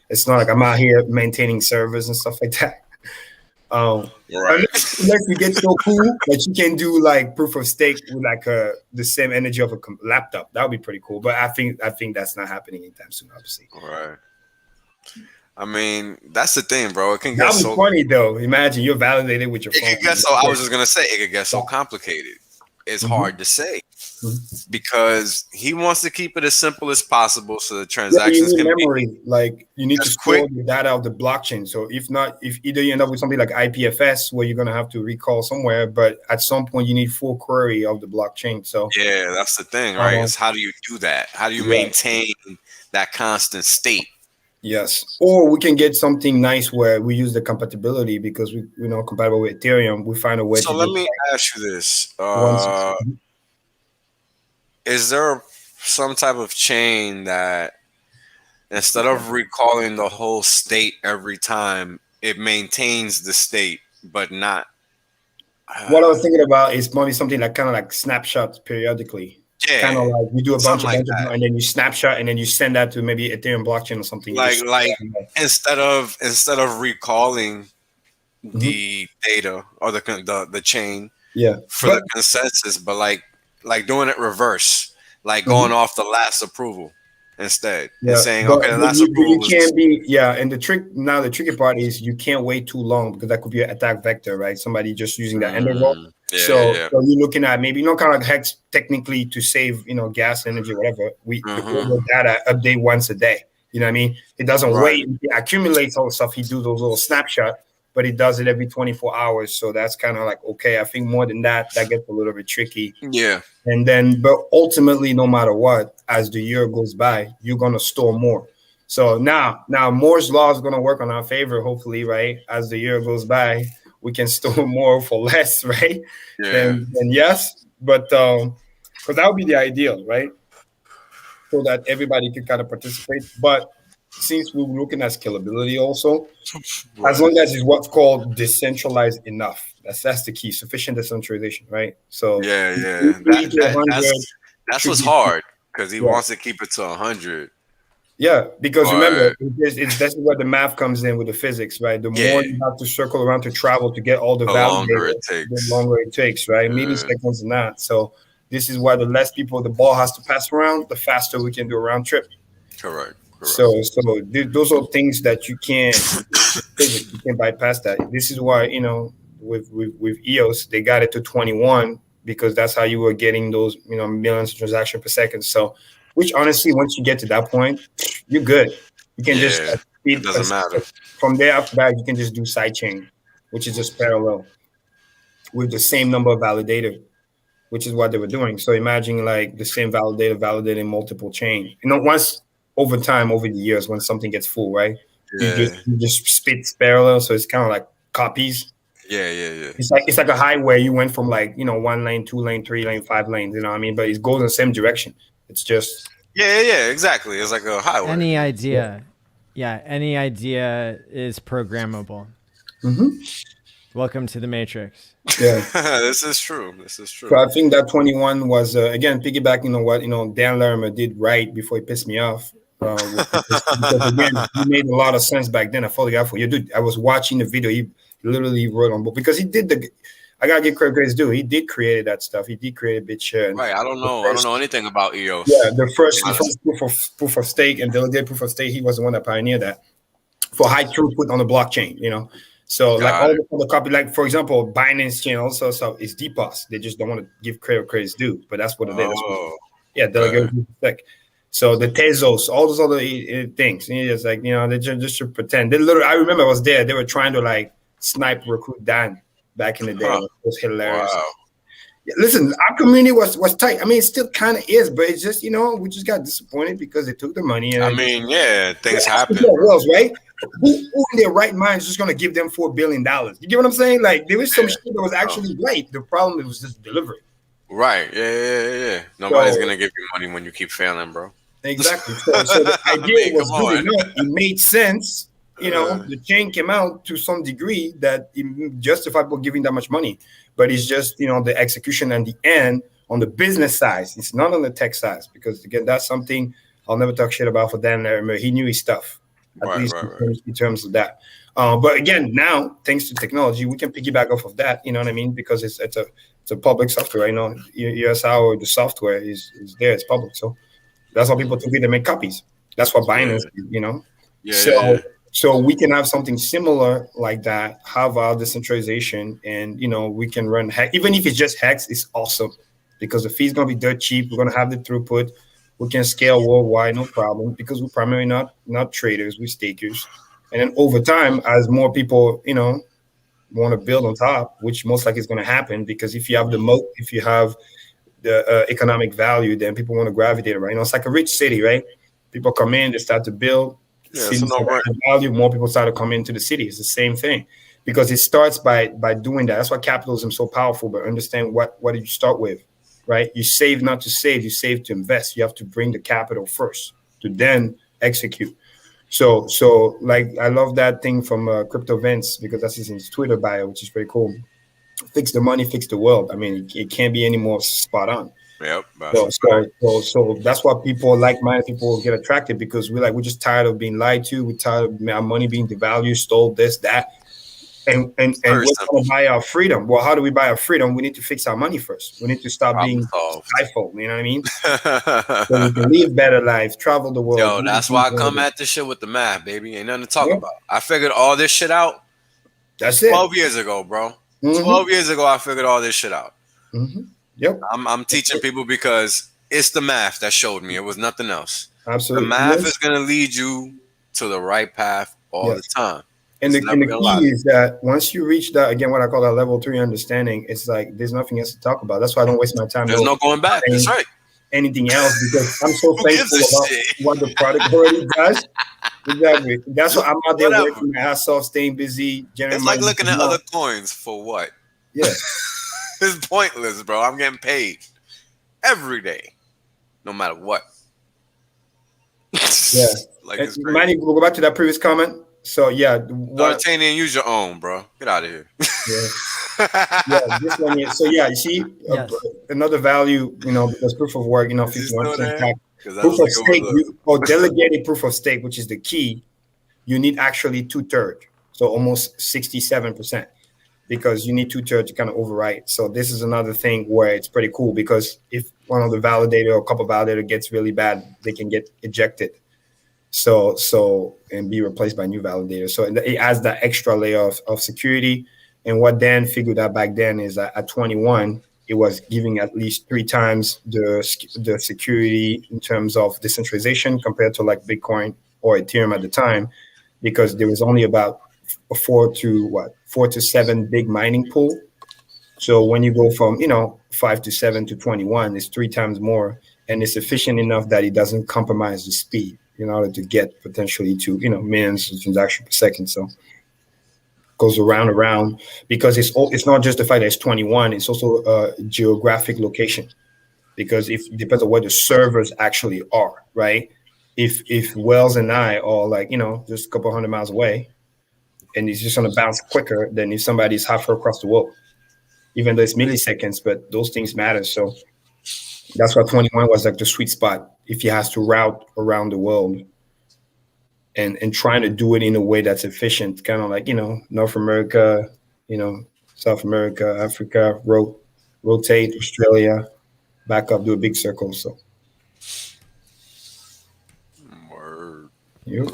it's not like I'm out here maintaining servers and stuff like that. Unless you get so cool that you can do like proof of stake with like the same energy of a laptop, that would be pretty cool. But I think that's not happening anytime soon, obviously. Right. I mean, that's the thing, bro. It can get that was so funny though. Imagine you're validated with your phone. It can get so. I was just gonna say it could get so complicated. It's hard to say because he wants to keep it as simple as possible so the transactions can memory. be Like you need to store the data of the blockchain. So if either you end up with something like IPFS where you're gonna have to recall somewhere, but at some point you need full query of the blockchain. So yeah, that's the thing, right? It's how do you do that? How do you maintain that constant state? Yes, or we can get something nice where we use the compatibility because we compatible with Ethereum. We find a way. So let me ask you this: is there some type of chain that instead of recalling the whole state every time, it maintains the state, but not? What I was thinking about is maybe something like kind of like snapshots periodically. Yeah, kind of like you do a bunch like of and then you snapshot and then you send that to maybe Ethereum blockchain or something. Like instead of recalling the data or the chain, for the consensus, but like doing it reverse, like going off the last approval instead and saying, okay, the last approval. You can't be and the tricky part is you can't wait too long because that could be an attack vector, right? Somebody just using that interval. So you're looking at maybe kind of like Hex technically to save gas, energy, whatever. We the data update once a day. You know what I mean? It doesn't wait. It accumulates all the stuff. He do those little snapshot, but he does it every 24 hours. So that's kind of like okay. I think more than that gets a little bit tricky. Yeah. And then, but ultimately, no matter what, as the year goes by, you're gonna store more. So now Moore's law is gonna work on our favor, hopefully, right? As the year goes by, we can store more for less, right? Yeah. And yes, but because that would be the ideal, right? So that everybody can kind of participate. But since we're looking at scalability also, as long as it's what's called decentralized enough. That's the key. Sufficient decentralization, right? So Yeah, yeah. 80 to 100 That's should what's be, hard because he yeah. wants to keep it to 100. Yeah, because remember, But that's where the math comes in with the physics, right? The yeah, more you have to circle around to travel to get all the the longer validators, it the takes. longer it takes, right? Yeah. Milliseconds and not. So this is why the less people the ball has to pass around, the faster we can do a round trip. Correct. So those are things that you can't bypass that. This is why with EOS they got it to 21 because that's how you were getting those millions of transactions per second. So, which honestly, once you get to that point, you're good. You can just Yeah, it doesn't matter. From there after that, you can just do sidechain, which is just parallel with the same number of validator, which is what they were doing. So imagine like the same validator validating multiple chain. Once over time, over the years, when something gets full, right? Yeah. You just spit parallel, so it's kind of like copies. Yeah. It's like a highway. You went from like 1 lane, 2 lane, 3 lane, 5 lanes. You know what I mean? But it goes in the same direction. It's just Yeah. Exactly. It's like a highway. Any idea? Yeah, any idea is programmable. Mm-hmm. Welcome to the Matrix. Yeah. This is true. So I think that 21 was again piggybacking on what Dan Larimer did right before he pissed me off. Because again, he made a lot of sense back then. I followed out for you, dude. I was watching the video. He literally wrote on book because he did I gotta give credit due. He did create that stuff. He did create a BitShare. Right. I don't know anything about EOS. Yeah, the first proof of stake and delegated proof of stake. He was the one that pioneered that for high throughput on the blockchain. So like all the copy, like for example, Binance chain also is DPoS. They just don't want to give credit where credit's due, but that's what it is. Yeah, delegated stake. So the Tezos, all those other things, it's like they just to pretend. They literally, I remember I was there. They were trying to like snipe recruit Dan back in the day. It was hilarious. Wow. Yeah, listen, our community was tight. I mean, it still kind of is, but it's just we just got disappointed because they took the money. And Things happen. Wells, right? Who in their right mind is just going to give them $4 billion? You get what I'm saying? Like there was some shit that was actually right. The problem was just delivery. Right. Yeah. Nobody's gonna give you money when you keep failing, bro. Exactly. So the idea was good enough. It made sense. The chain came out to some degree that it justified people giving that much money. But it's just, the execution and the end on the business side. It's not on the tech side because, again, that's something I'll never talk shit about for Dan Larimer. He knew his stuff, at least in terms of that. But again, now, thanks to technology, we can piggyback off of that. You know what I mean? Because it's a public software. USR or the software is there. It's public. So that's why people took it to make copies. That's what Binance did, So we can have something similar like that, have our decentralization, and we can run Hex. Even if it's just Hex, it's awesome because the fee's gonna be dirt cheap. We're gonna have the throughput. We can scale worldwide, no problem, because we're primarily not traders, we're stakers. And then over time, as more people want to build on top, which most likely is going to happen, because if you have the moat, if you have the economic value, then people want to gravitate around. It's like a rich city, right? People come in, they start to build. Value, more people start to come into the city. It's the same thing because it starts by doing that. That's why capitalism is so powerful. But understand what do you start with, right? You save not to save, you save to invest. You have to bring the capital first to then execute. So like I love that thing from Crypto Vince because that's in his Twitter bio, which is pretty cool. Fix the money, fix the world. I mean, it can't be any more spot on. Yep. So that's why people like-minded people get attracted because we're just tired of being lied to. We're tired of our money being devalued, stole this, that, and we're going to buy our freedom. Well, how do we buy our freedom? We need to fix our money first. We need to stop being stifled. You know what I mean? So we can live better lives, travel the world. Yo, that's why I come at this shit with the math, baby. Ain't nothing to talk about. I figured all this shit out. That's it. 12 years ago, bro. 12 years ago, I figured all this shit out. Mm-hmm. Yep. I'm teaching people because it's the math that showed me. It was nothing else. Absolutely. The math is going to lead you to the right path all the time. And the key is that once you reach that, again, what I call that level 3 understanding, it's like there's nothing else to talk about. That's why I don't waste my time. There's no going back. That's right. Anything else because I'm so thankful about what the product already does. Exactly. That's why I'm out there working my ass off, staying busy. It's like looking at other coins for what? Yeah. It's pointless, bro. I'm getting paid every day, no matter what. Yeah. Like it's crazy. Manny, we'll go back to that previous comment. So yeah, Titanium, use your own, bro. Get out of here. Yeah, this one. Yeah. So yeah, you see Yes. another value, because proof of work, 51%. Proof of stake, or delegated proof of stake, which is the key. You need actually 2/3, so almost 67%, because you need 2/3 to kind of overwrite. So this is another thing where it's pretty cool, because if one of the validator or a couple validator gets really bad, they can get ejected. So and be replaced by new validators. So it adds that extra layer of security. And what Dan figured out back then is that at 21, it was giving at least 3 times the security in terms of decentralization compared to like Bitcoin or Ethereum at the time, because there was only about 4 to 7 big mining pool. So when you go from 5 to 7 to 21, it's 3 times more, and it's efficient enough that it doesn't compromise the speed in order to get potentially to millions of transactions per second. So goes around, because it's not just the fact that it's 21, it's also a geographic location, because it depends on where the servers actually are, right? If Wells and I are like just a couple hundred miles away, and it's just going to bounce quicker than if somebody's halfway across the world, even though it's milliseconds, but those things matter. So that's why 21 was like the sweet spot if he has to route around the world. And trying to do it in a way that's efficient, kind of like, North America, South America, Africa, rotate, Australia, back up, do a big circle. So. Word. Yep.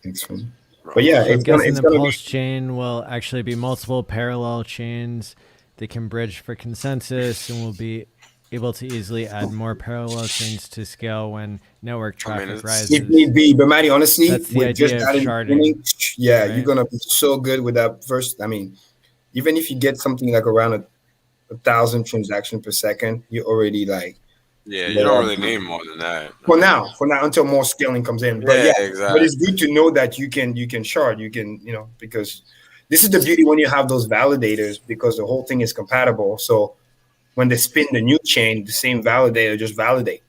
Thanks, man. But yeah, So I'm guessing the gonna Pulse chain will actually be multiple parallel chains that can bridge for consensus, and will be able to easily add more parallel chains to scale when network traffic rises. If need be, but Matty, honestly, that's the with just idea of that sharding. Yeah, right? You're gonna be so good with that first. I mean, even if you get something like around 1,000 transactions per second, you're already like. Yeah, you don't really need more than that. For now, until more scaling comes in. But exactly. But it's good to know that you can shard. You can, because this is the beauty when you have those validators, because the whole thing is compatible. So when they spin the new chain, the same validator just validate.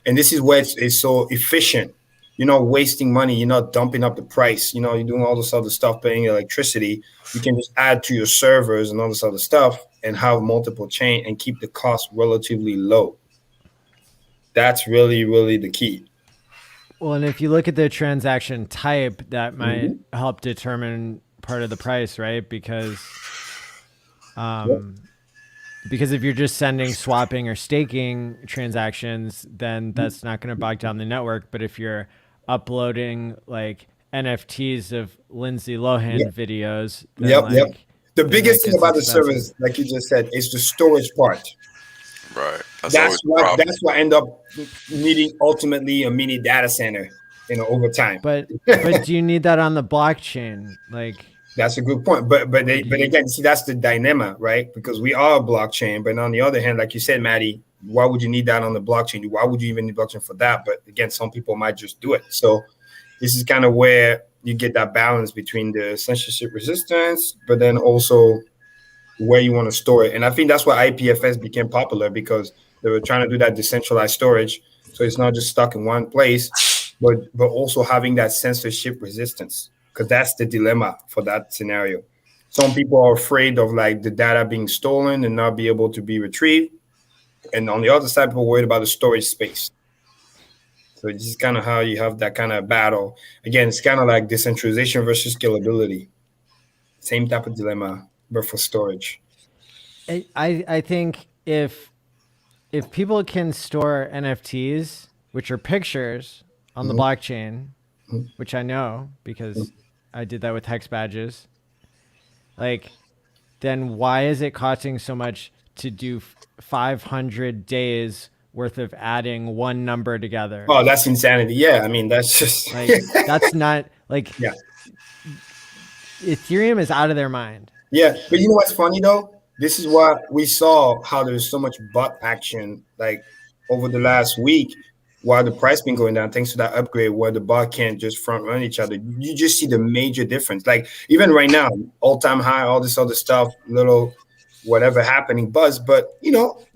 And this is where it's so efficient. You're not wasting money. You're not dumping up the price. You're doing all this other stuff, paying electricity. You can just add to your servers and all this other stuff and have multiple chain and keep the cost relatively low. That's really, really the key. Well, and if you look at the transaction type, that might help determine part of the price, right? Because because if you're just sending, swapping, or staking transactions, then that's not going to bog down the network. But if you're uploading like NFTs of Lindsay Lohan videos, then The biggest thing about the servers, like you just said, is the storage part. Right. That's what end up needing ultimately a mini data center, over time. But do you need that on the blockchain? Like, that's a good point. But again, see, that's the dilemma, right? Because we are a blockchain, but on the other hand, like you said, Maddie, why would you need that on the blockchain? Why would you even need blockchain for that? But again, some people might just do it. So this is kind of where you get that balance between the censorship resistance, but then also where you want to store it. And I think that's why IPFS became popular, because they were trying to do that decentralized storage. So it's not just stuck in one place, but also having that censorship resistance, because that's the dilemma for that scenario. Some people are afraid of like the data being stolen and not be able to be retrieved. And on the other side, people are worried about the storage space. So this is kind of how you have that kind of battle. Again, it's kind of like decentralization versus scalability. Same type of dilemma, but for storage. I think if people can store NFTs, which are pictures on the blockchain, which I know because I did that with hex badges, like, then why is it costing so much to do 500 days worth of adding one number together? Oh, that's insanity. Yeah, I mean, that's just like, that's not like, yeah. Ethereum is out of their mind. Yeah, but you know what's funny though? This is what we saw, how there's so much bot action like over the last week while the price been going down, thanks to that upgrade where the bot can't just front run each other. You just see the major difference. Like even right now, all-time high, all this other stuff, little whatever happening, buzz. But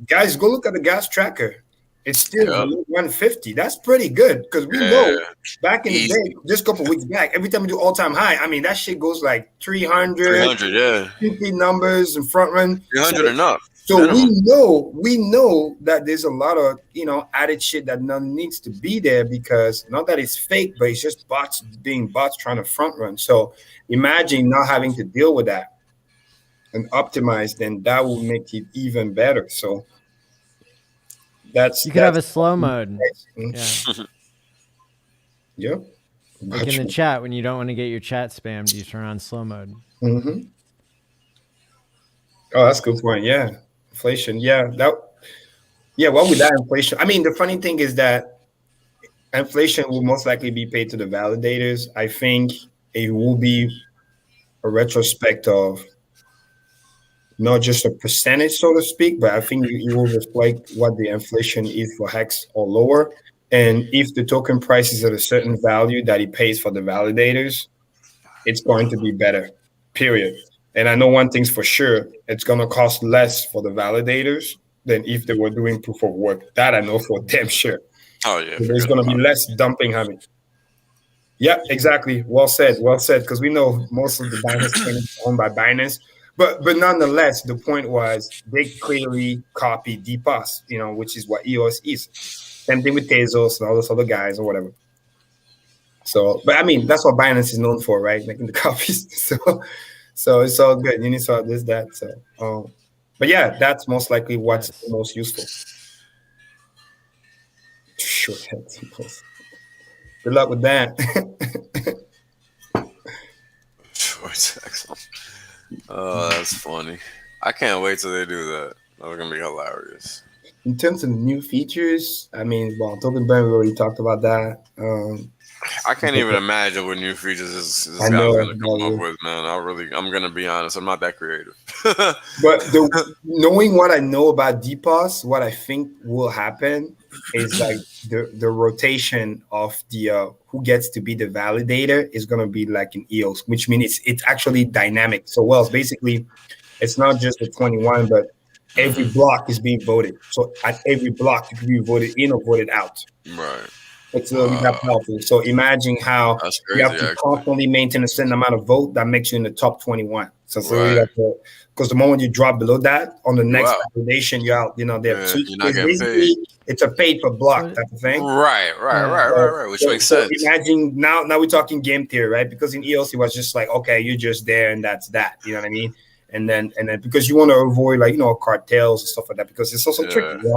guys, go look at the gas tracker. It's still below 150. That's pretty good because we know back in the day, just a couple weeks back, every time we do all-time high, I mean, that shit goes like 300, 50 numbers in front run. 300 enough. So we know that there's a lot of, added shit that none needs to be there because not that it's fake, but it's just bots trying to front run. So imagine not having to deal with that and optimize, then that will make it even better. So you could have a slow mode. Yeah. Yep. Like in the chat, when you don't want to get your chat spammed, you turn on slow mode. Mm-hmm. Oh, that's a good point. Yeah. Inflation. Yeah. What would that inflation? I mean, the funny thing is that inflation will most likely be paid to the validators. I think it will be a retrospect of not just a percentage, so to speak, but I think it will reflect what the inflation is for Hex or lower. And if the token price is at a certain value that it pays for the validators, it's going to be better, period. And I know one thing's for sure, it's going to cost less for the validators than if they were doing proof of work. That I know for damn sure. Oh, yeah. So there's going to be less dumping happening. Yeah, exactly. Well said. Because we know most of the Binance chain is owned by Binance. But nonetheless, the point was they clearly copied DPoS, which is what EOS is. Same thing with Tezos and all those other guys or whatever. So, but I mean, that's what Binance is known for, right? Making the copies. So it's all good. Uniswap, this, that. So, but yeah, that's most likely what's the most useful. Short head DPoS. Good luck with that. Excellent. Oh, that's funny. I can't wait till they do that. That's gonna be hilarious. In terms of new features, I mean, token burn, we already talked about that. I can't even imagine what new features this guy's gonna come up with, man. I'm gonna be honest, I'm not that creative. But knowing what I know about DPoS, what I think will happen is like the rotation of the who gets to be the validator is gonna be like in EOS, which means it's actually dynamic. So basically, it's not just the 21, but every block is being voted. So at every block, you can be voted in or voted out. Right. It's that powerful. So imagine how you have to constantly maintain a certain amount of vote that makes you in the top 21. So because the moment you drop below that on the next validation, you're out. It's a paid per block type of thing. Right. Which makes sense. Imagine now we're talking game theory, right? Because in EOS it was just like, okay, you're just there and that's that. You know what I mean? And then because you want to avoid cartels and stuff like that because it's also tricky.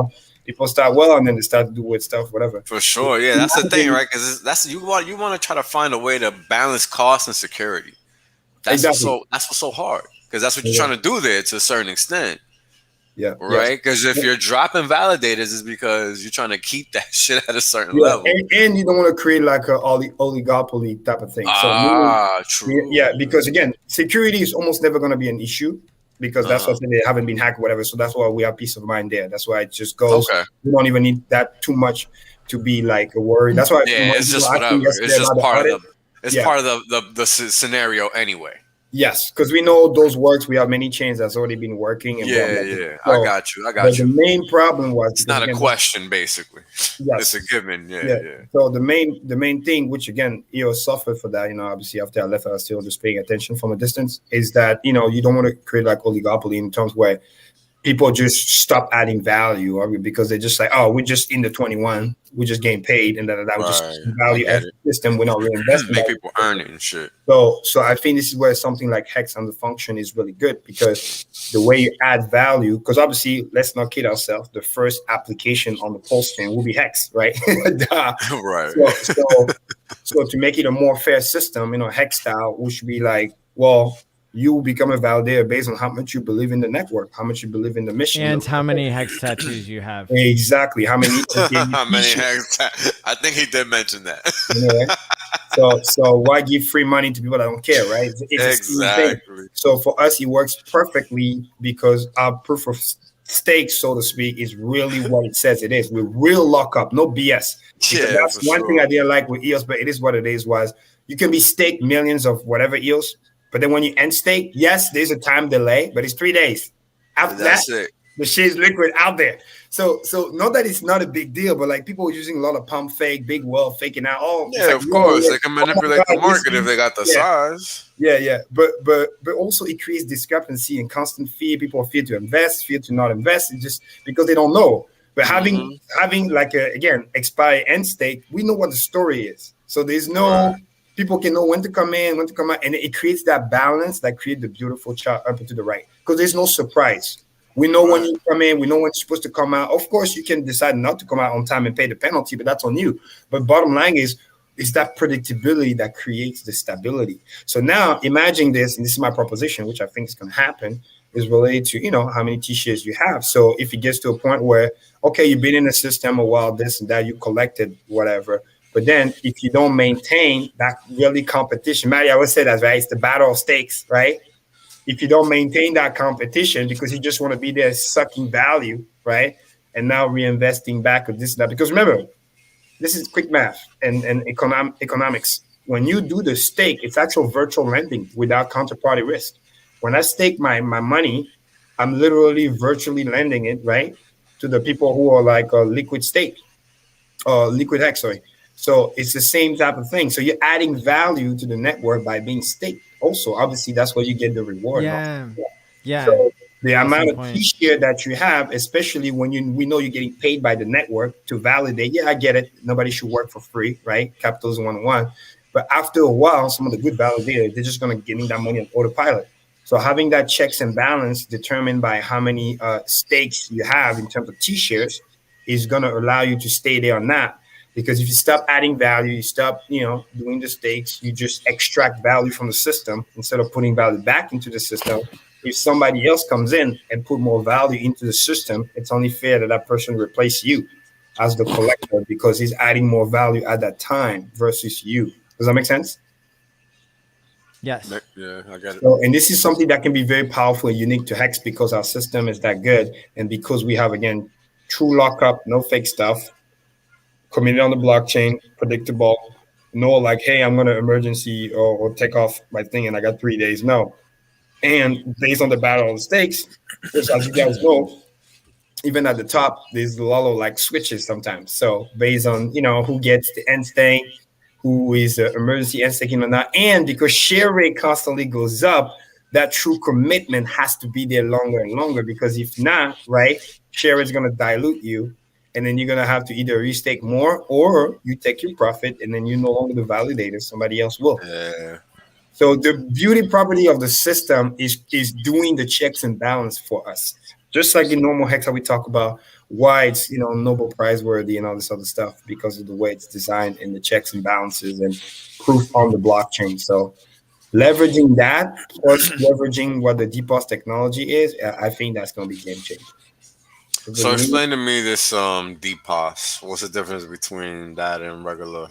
People start and then they start to do weird stuff, whatever. For sure, yeah, that's the thing, right? Because you want to try to find a way to balance cost and security. That's what's so hard because that's what you're trying to do there to a certain extent. Yeah. Right? Because if you're dropping validators, it's because you're trying to keep that shit at a certain level. And you don't want to create like an oligopoly type of thing. True. Yeah, because again, security is almost never going to be an issue because that's what they haven't been hacked or whatever. So that's why we have peace of mind there. That's why it just goes. Okay. We don't even need that too much to be like a worry. That's why. Yeah, it's just whatever. It's just part of the scenario anyway. Yes, because we know those works. We have many chains that's already been working. And I got you. The main problem was it's not a question, basically. Yes, it's a given. Yeah. So the main thing, which again, EOS suffered for that. Obviously after I left, I was still just paying attention from a distance. Is that you don't want to create like oligopoly in terms where people just stop adding value because they're just like, oh, we're just in the 21, we just getting paid, and that we just value as a system. We're not reinvesting. Make people earn it and shit. So I think this is where something like Hex and the function is really good because the way you add value, because obviously, let's not kid ourselves, the first application on the PulseChain will be Hex, right? Right. So to make it a more fair system, Hex style, we should be like, well, you become a validator based on how much you believe in the network, how much you believe in the mission, and how many Hex tattoos you have. Exactly, how many? How many Hex? I think he did mention that. So why give free money to people that don't care, right? It's exactly. So for us, it works perfectly because our proof of stake, so to speak, is really what it says it is. We're real lockup, no BS. That's one thing I didn't like with EOS, but it is what it is. Was you can be staked millions of whatever EOS. But then when you end stake, yes, there's a time delay, but it's 3 days. After that, The shit is liquid out there. So not that it's not a big deal, but like people are using a lot of pump fake, big well faking out. Oh, Yeah, like, of course. They can manipulate the market if they got the size. Yeah. But also it creates discrepancy and constant fear. People fear to invest, fear to not invest. It's just because they don't know. But having like again expire end state, we know what the story is. So there's no people can know when to come in, when to come out, and it creates that balance that creates the beautiful chart up and to the right. Because there's no surprise. We know when you come in, we know when you're supposed to come out. Of course, you can decide not to come out on time and pay the penalty, but that's on you. But bottom line is that predictability that creates the stability. So now imagine this, and this is my proposition, which I think is going to happen, is related to, how many T-shares you have. So if it gets to a point where, okay, you've been in the system a while, this and that, you collected whatever, but then if you don't maintain that really competition, Maddie, I would say that, right? It's the battle of stakes, right? If you don't maintain that competition because you just want to be there sucking value, right? And now reinvesting back of this and that. Because remember, this is quick math and economics. When you do the stake, it's actual virtual lending without counterparty risk. When I stake my money, I'm literally virtually lending it, right? To the people who are like a liquid stake or liquid hex, sorry. So it's the same type of thing. So you're adding value to the network by being staked. Also, obviously, that's where you get the reward. Yeah. So the amount of T-share that you have, especially when we know you're getting paid by the network to validate. Yeah, I get it. Nobody should work for free, right? Capitalism 101. But after a while, some of the good validators, they're just going to getting that money on autopilot. So having that checks and balance determined by how many stakes you have in terms of T-shares is going to allow you to stay there or not. Because if you stop adding value, you stop, doing the stakes, you just extract value from the system instead of putting value back into the system. If somebody else comes in and put more value into the system, it's only fair that that person replace you as the collector because he's adding more value at that time versus you. Does that make sense? Yes. Yeah, I get it. So, and this is something that can be very powerful and unique to Hex because our system is that good. And because we have, again, true lockup, no fake stuff, committed on the blockchain, predictable, no like, hey, I'm going to emergency or take off my thing and I got 3 days. No. And based on the battle of the stakes, which as you guys know, even at the top, there's a lot of like switches sometimes. So based on, who gets the end stake, who is the emergency end staking or not. And because share rate constantly goes up, that true commitment has to be there longer and longer because if not, right, share rate is going to dilute you. And then you're going to have to either restake more or you take your profit and then you're no longer the validator. Somebody else will. Yeah. So the beauty property of the system is doing the checks and balance for us. Just like in normal Hex, how we talk about why it's, Nobel Prize worthy and all this other stuff because of the way it's designed and the checks and balances and proof on the blockchain. So leveraging that plus leveraging what the DPoS technology is, I think that's going to be game changing. So explain to me this DPoS. What's the difference between that and regular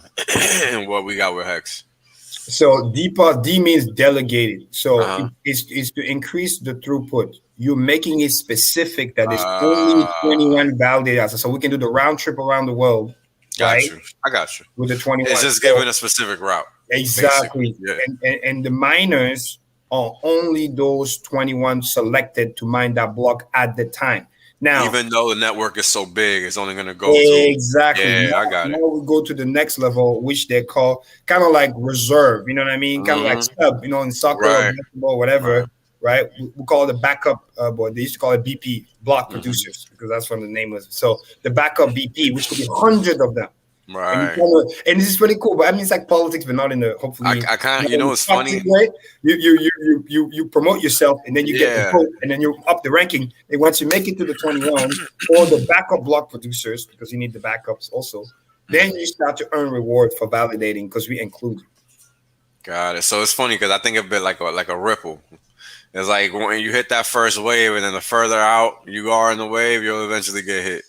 and what we got with Hex? So DPoS, D means delegated. So it's to increase the throughput. You're making it specific that it's only 21 validators. So we can do the round trip around the world. Got you. I got you. With the 21. It's just giving a specific route. Exactly. Yeah. And the miners are only those 21 selected to mine that block at the time. Now, even though the network is so big, it's only going to go exactly. Yeah, I got it. Now we go to the next level, which they call kind of like reserve. You know what I mean? Kind of like sub. In soccer or basketball, whatever. Right? We call it the backup board. They used to call it BP, block producers, because that's from the name of it. So the backup BP, which could be hundreds of them. Right. And this is really cool. But I mean, it's like politics, but not in the hopefully. I kind of, it's funny. Way. You promote yourself, and then you get the vote, and then you up the ranking. And once you make it to the 21 or the backup block producers, because you need the backups also, then you start to earn reward for validating because we include you. Got it. So it's funny because I think of it like a ripple. It's like when you hit that first wave, and then the further out you are in the wave, you'll eventually get hit.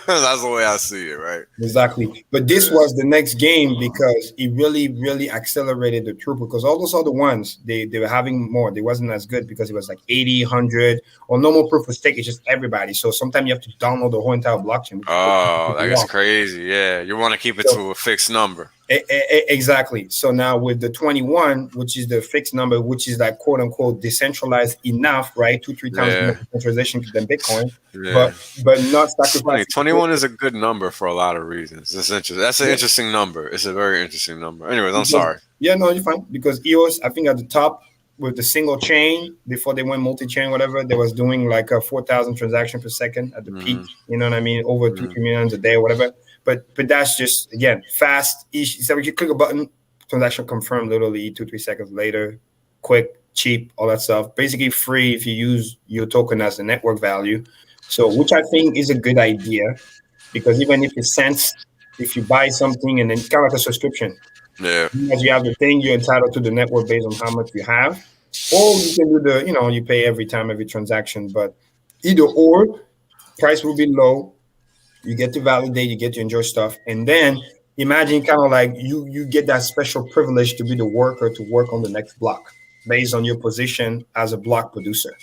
That's the way I see it, right? Exactly. But this was the next game because it really, really accelerated the throughput because all those other ones, they were having more. They wasn't as good because it was like 80, 100, or normal proof of stake. It's just everybody. So sometimes you have to download the whole entire blockchain. Oh, that is crazy. Yeah. You want to keep it to a fixed number. Exactly. So now with the 21, which is the fixed number, which is like quote unquote decentralized enough, right? 2-3 times more Yeah. decentralization than Bitcoin, Yeah. but not It's funny. sacrificing. 21 is a good number for a lot of reasons. It's interesting. That's an interesting number. It's a very interesting number. Anyways, I'm sorry. Yeah, no, you're fine. Because EOS, I think at the top with the single chain before they went multi-chain, whatever, they was doing like a 4,000 transaction per second at the peak. You know what I mean? Over 2-3 millions a day, or whatever. But that's just again fast. So you click a button, transaction confirmed literally 2-3 seconds later, quick, cheap, all that stuff. Basically free if you use your token as a network value. So which I think is a good idea, because even if it's cents, if you buy something and then kind of like a subscription. Yeah. As you have the thing, you're entitled to the network based on how much you have. Or you can do the, you pay every time, every transaction. But either or, price will be low. You get to validate, you get to enjoy stuff. And then imagine kind of like you get that special privilege to be the worker to work on the next block based on your position as a block producer,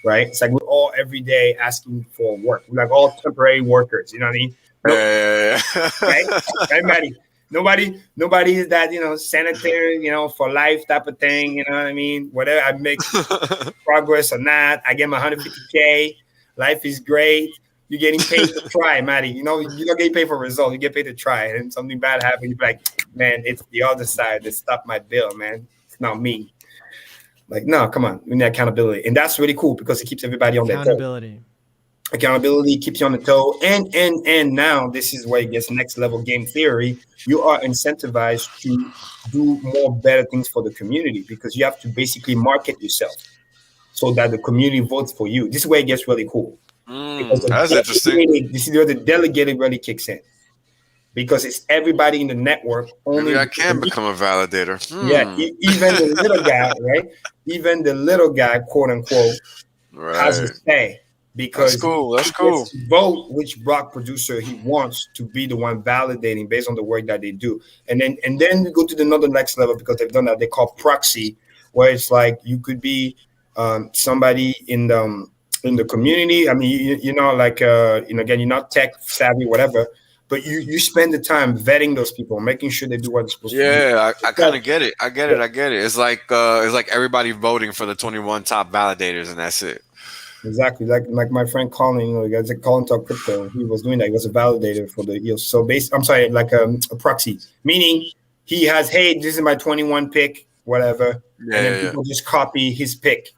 right? It's like we're all every day asking for work. We're like all temporary workers, you know what I mean? Yeah. Right, Maddie? Nobody is that, sanitary, for life type of thing, you know what I mean? Whatever, I make progress or not, I get my 150K, life is great. You're getting paid to try, Maddie. You don't get paid for results. You get paid to try. And something bad happens, you're like, man, it's the other side that stopped my bill, man. It's not me. Like, no, come on. We need accountability. And that's really cool because it keeps everybody on their toe. Accountability keeps you on the toe. And now this is where it gets next level game theory. You are incentivized to do more better things for the community because you have to basically market yourself so that the community votes for you. This is where it gets really cool. That's interesting. This is where the delegated really kicks in because it's everybody in the network. Only maybe I can become a validator. Yeah, even the little guy, right? Even the little guy, quote unquote, has a say because that's cool. Gets to vote which block producer he wants to be the one validating based on the work that they do, and then we go to the another next level because they've done that. They call proxy, where it's like you could be somebody in the community. I mean, again, you're not tech savvy, whatever, but you spend the time vetting those people, making sure they do what they're supposed to do. Yeah, I kind of get it. I get it. It's like everybody voting for the 21 top validators, and that's it. Exactly, like my friend Colin, guys like Colin Talk Crypto, he was doing that. He was a validator for the EOS. So a proxy, meaning he has, hey, this is my 21 pick, whatever, and then people just copy his pick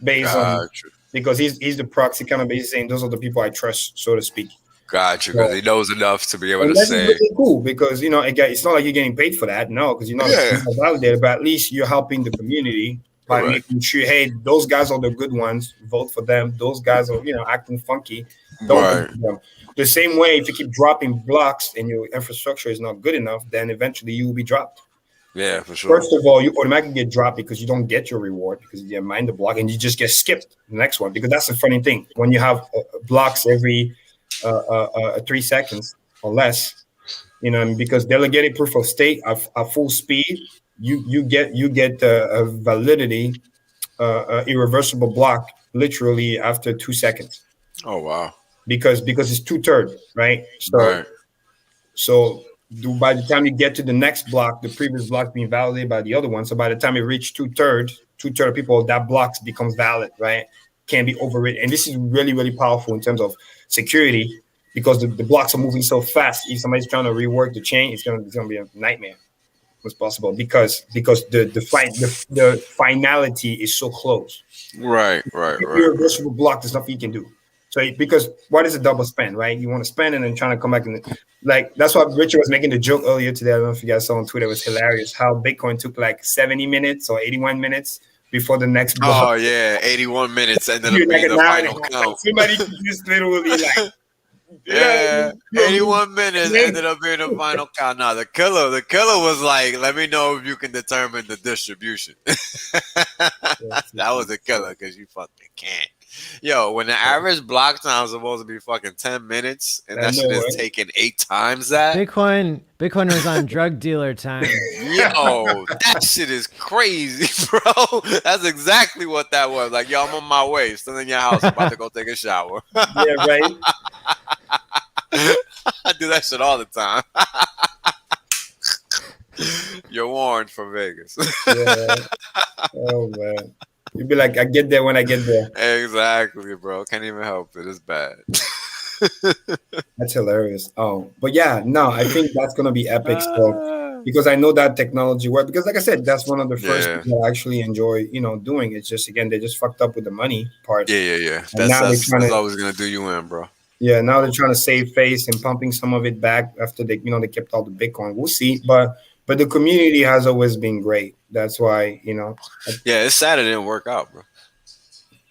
based on. Because he's the proxy, kind of basically saying those are the people I trust, so to speak. Gotcha, because he knows enough to be able to say. That's really cool because again, it's not like you're getting paid for that, no, because you're not a validator, but at least you're helping the community by making sure, hey, those guys are the good ones, vote for them. Those guys are acting funky, don't vote for them. The same way, if you keep dropping blocks and your infrastructure is not good enough, then eventually you will be dropped. Yeah, for sure. First of all, you automatically get dropped because you don't get your reward because you didn't mind the block and you just get skipped the next one. Because that's the funny thing. When you have blocks every 3 seconds or less, because delegated proof of stake at full speed, you get a validity, irreversible block literally after 2 seconds. Oh, wow. Because it's 2/3, right? So by the time you get to the next block, the previous block being validated by the other one. So by the time you reach 2/3 of people, that block becomes valid, right? Can't be overridden. And this is really, really powerful in terms of security because the blocks are moving so fast. If somebody's trying to rework the chain, it's gonna be a nightmare. What's possible because the finality is so close. Right. Irreversible block, there's nothing you can do. So because what is a double spend, right? You want to spend and then trying to come back and that's why Richard was making the joke earlier today. I don't know if you guys saw on Twitter. It was hilarious how Bitcoin took like 70 minutes or 81 minutes before the next block. Oh yeah, 81 minutes ended up being the final count. Somebody just literally like. Yeah, 81 minutes ended up being the final count. Now the killer was like, let me know if you can determine the distribution. That was the killer because you fucking can't. Yo, when the average block time is supposed to be fucking 10 minutes and that shit is taking 8 times that. Bitcoin was on drug dealer time. Yo, that shit is crazy, bro. That's exactly what that was. Like, yo, I'm on my way. Still in your house, about to go take a shower. Yeah, right. I do that shit all the time. You're warned from Vegas. Yeah. Oh man. You'd be like, I get there when I get there. Exactly, bro. Can't even help it. It's bad. That's hilarious. Oh, but yeah, no, I think that's gonna be epic stuff Ah. because I know that technology work. Because like I said, that's one of the first Yeah. things I actually enjoy, doing. It's just again they just fucked up with the money part. Yeah. And That's now they're that's, trying that's to always gonna do you in, bro. now they're trying to save face and pumping some of it back after they kept all the Bitcoin. We'll see, but the community has always been great. That's why Yeah, it's sad it didn't work out, bro.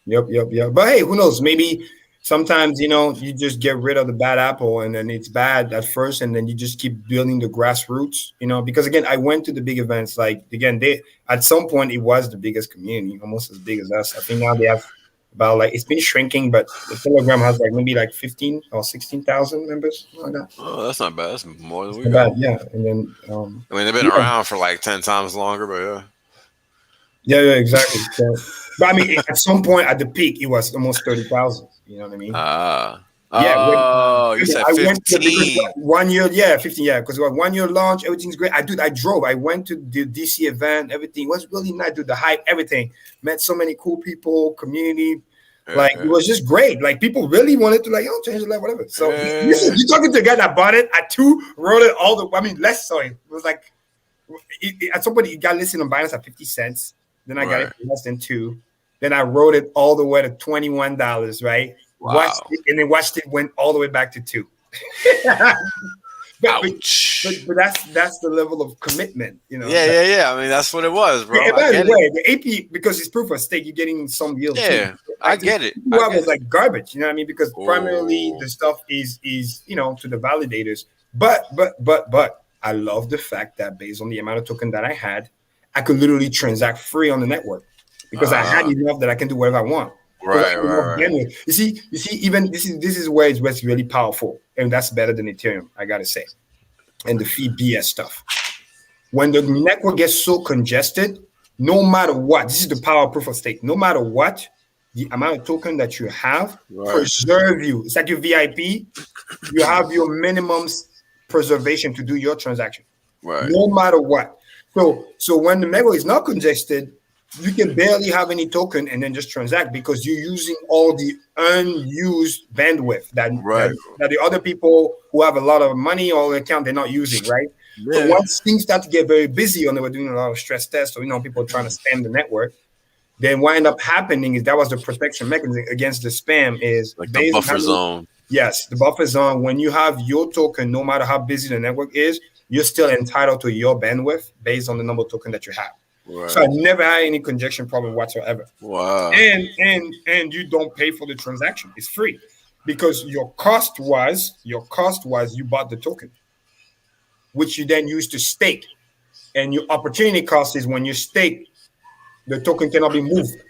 Yep. But hey, who knows? Maybe sometimes you just get rid of the bad apple, and then it's bad at first, and then you just keep building the grassroots. Because again, I went to the big events. Like again, they at some point it was the biggest community, almost as big as us. I think now they have about it's been shrinking, but the Telegram has maybe 15 or 16,000 members, something like that. Oh, that's not bad. That's more than we Not got. bad, yeah. And then I mean, they've been yeah. around for 10 times longer, but yeah. Yeah, exactly. So, but I mean, at some point at the peak, it was almost 30,000. You know what I mean? You said I went to 15. 1 year, 15, because it was 1 year launch, everything's great. I drove. I went to the DC event, everything was really nice, dude. The hype, everything. Met so many cool people, community. It was just great. People really wanted to change the life, whatever. So you're talking to a guy that bought it at 2, wrote it all the. I mean, less so. It was at some point it got listed on Binance at 50 cents. Then I got it for less than 2. Then I wrote it all the way to $21, right? Wow. Watched it went all the way back to 2. but that's the level of commitment, Yeah. I mean, that's what it was, bro. By the way, the AP, because it's proof of stake, you're getting some yield. Yeah, too. I get it. I was garbage, you know what I mean? Because primarily the stuff is to the validators. But I love the fact that based on the amount of token that I had, I could literally transact free on the network because I had enough that I can do whatever I want. Right. You see, even this is where it's really powerful, and that's better than Ethereum, I gotta say, and the fee BS stuff. When the network gets so congested, no matter what, this is the power of proof of stake. No matter what, the amount of token that you have preserve you. It's like your VIP. You have your minimum preservation to do your transaction, no matter what. So when the network is not congested, you can barely have any token and then just transact because you're using all the unused bandwidth that the other people who have a lot of money or account they're not using, right? Yeah. So once things start to get very busy and they were doing a lot of stress tests, so people trying to spam the network, then what ended up happening is that was the protection mechanism against the spam is the buffer zone. Yes, the buffer zone. When you have your token, no matter how busy the network is, you're still entitled to your bandwidth based on the number of token that you have. Right. So I never had any congestion problem whatsoever. Wow. And you don't pay for the transaction. It's free because your cost was you bought the token, which you then use to stake. And your opportunity cost is when you stake, the token cannot be moved,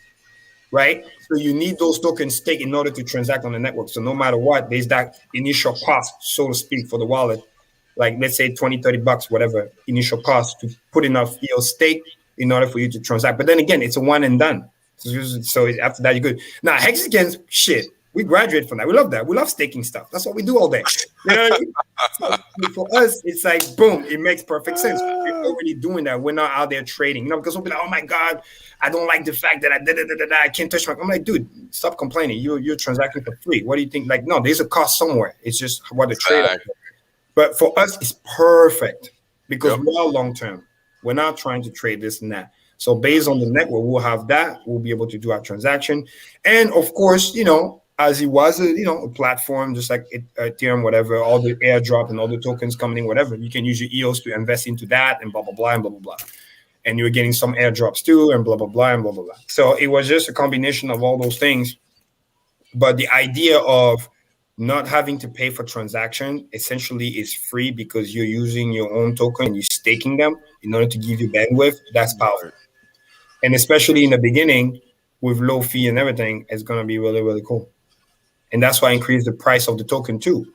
right? So you need those tokens staked in order to transact on the network. So no matter what, there's that initial cost, so to speak, for the wallet. Let's say $20, $30, whatever initial cost to put enough EOS stake in order for you to transact. But then again, it's a one and done. So after that, you're good. Now, Hexakin's shit, we graduate from that. We love that. We love staking stuff. That's what we do all day. You know what I mean? So for us, it's boom, it makes perfect sense. We're already doing that. We're not out there trading, because we'll be like, oh my God, I don't like the fact that I can't touch my. I'm like, dude, stop complaining. You're transacting for free. What do you think? No, there's a cost somewhere. It's just what the trade. But for us, it's perfect because we're all long term. We're not trying to trade this and that. So based on the network, we'll have that. We'll be able to do our transaction. And of course, as it was a platform, just like Ethereum, whatever, all the airdrop and all the tokens coming in, whatever, you can use your EOS to invest into that and blah, blah, blah, and blah, blah, blah. And you're getting some airdrops too and blah, blah, blah, and blah, blah, blah. So it was just a combination of all those things. But the idea of not having to pay for transaction essentially is free because you're using your own token and you're staking them in order to give you bandwidth. That's powerful. And especially in the beginning with low fee and everything, it's going to be really, really cool. And that's why I increase the price of the token too.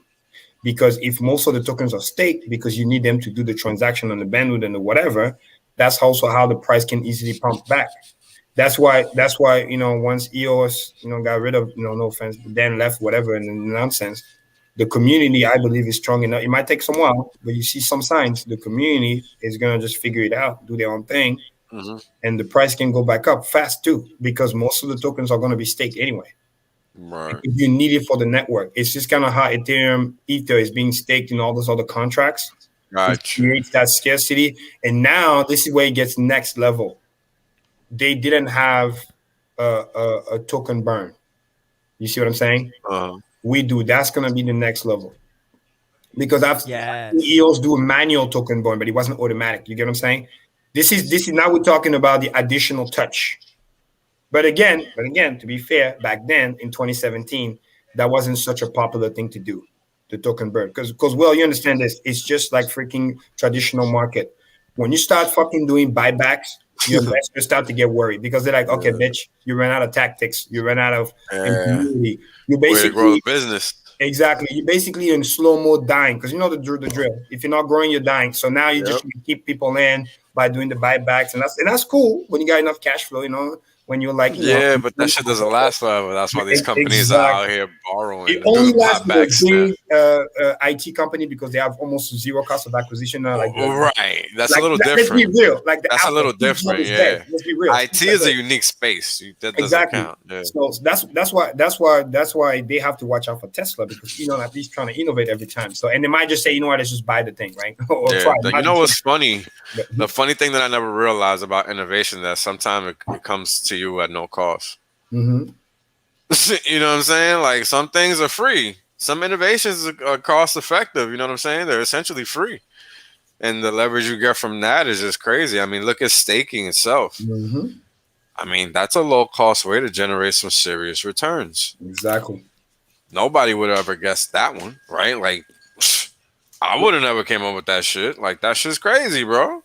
Because if most of the tokens are staked because you need them to do the transaction on the bandwidth and the whatever, that's also how the price can easily pump back. That's why, once EOS, got rid of, no offense, then left, whatever, and nonsense, The community, I believe, is strong enough. It might take some while, but you see some signs. The community is gonna just figure it out, do their own thing, and the price can go back up fast too, because most of the tokens are gonna be staked anyway. Right. If you need it for the network, it's just kind of how Ethereum Ether is being staked in all those other contracts. It creates that scarcity, and now this is where it gets next level. They didn't have a token burn. You see what I'm saying? We do. That's gonna be the next level, because I've seen EOS do a manual token burn, but it wasn't automatic. You get what I'm saying? This is now we're talking about the additional touch. But again, to be fair, back then in 2017, that wasn't such a popular thing to do, the token burn. Because well, you understand this. It's just like freaking traditional market. When you start fucking doing buybacks, your investors start to get worried, because they're like, okay, bitch, you ran out of tactics, you ran out of community. You basically grow the business. Exactly. You're basically in slow mode dying, because you know the drill. If you're not growing, you're dying. So now you just keep people in by doing the buybacks, and that's cool when you got enough cash flow, you know. When you're like, but that shit doesn't last forever. That's why these companies are out here borrowing. It only lasts with a big IT company, because they have almost zero cost of acquisition now. Right, that's a little different. Let's be real. Like that's a little different. Yeah, let's be real. IT is a unique space. That doesn't count. Yeah. So that's why they have to watch out for Tesla, because at least trying to innovate every time. So, and they might just say, you know what, let's just buy the thing, right? You know what's funny? The funny thing that I never realized about innovation, that sometimes it comes to you at no cost. You know what I'm saying? Like, some things are free. Some innovations are cost effective. You know what I'm saying? They're essentially free. And the leverage you get from that is just crazy. I mean, look at staking itself. I mean, that's a low cost way to generate some serious returns. Exactly. Nobody would ever guess that one, right? Like, I would have never came up with that shit. Like, that shit's crazy, bro.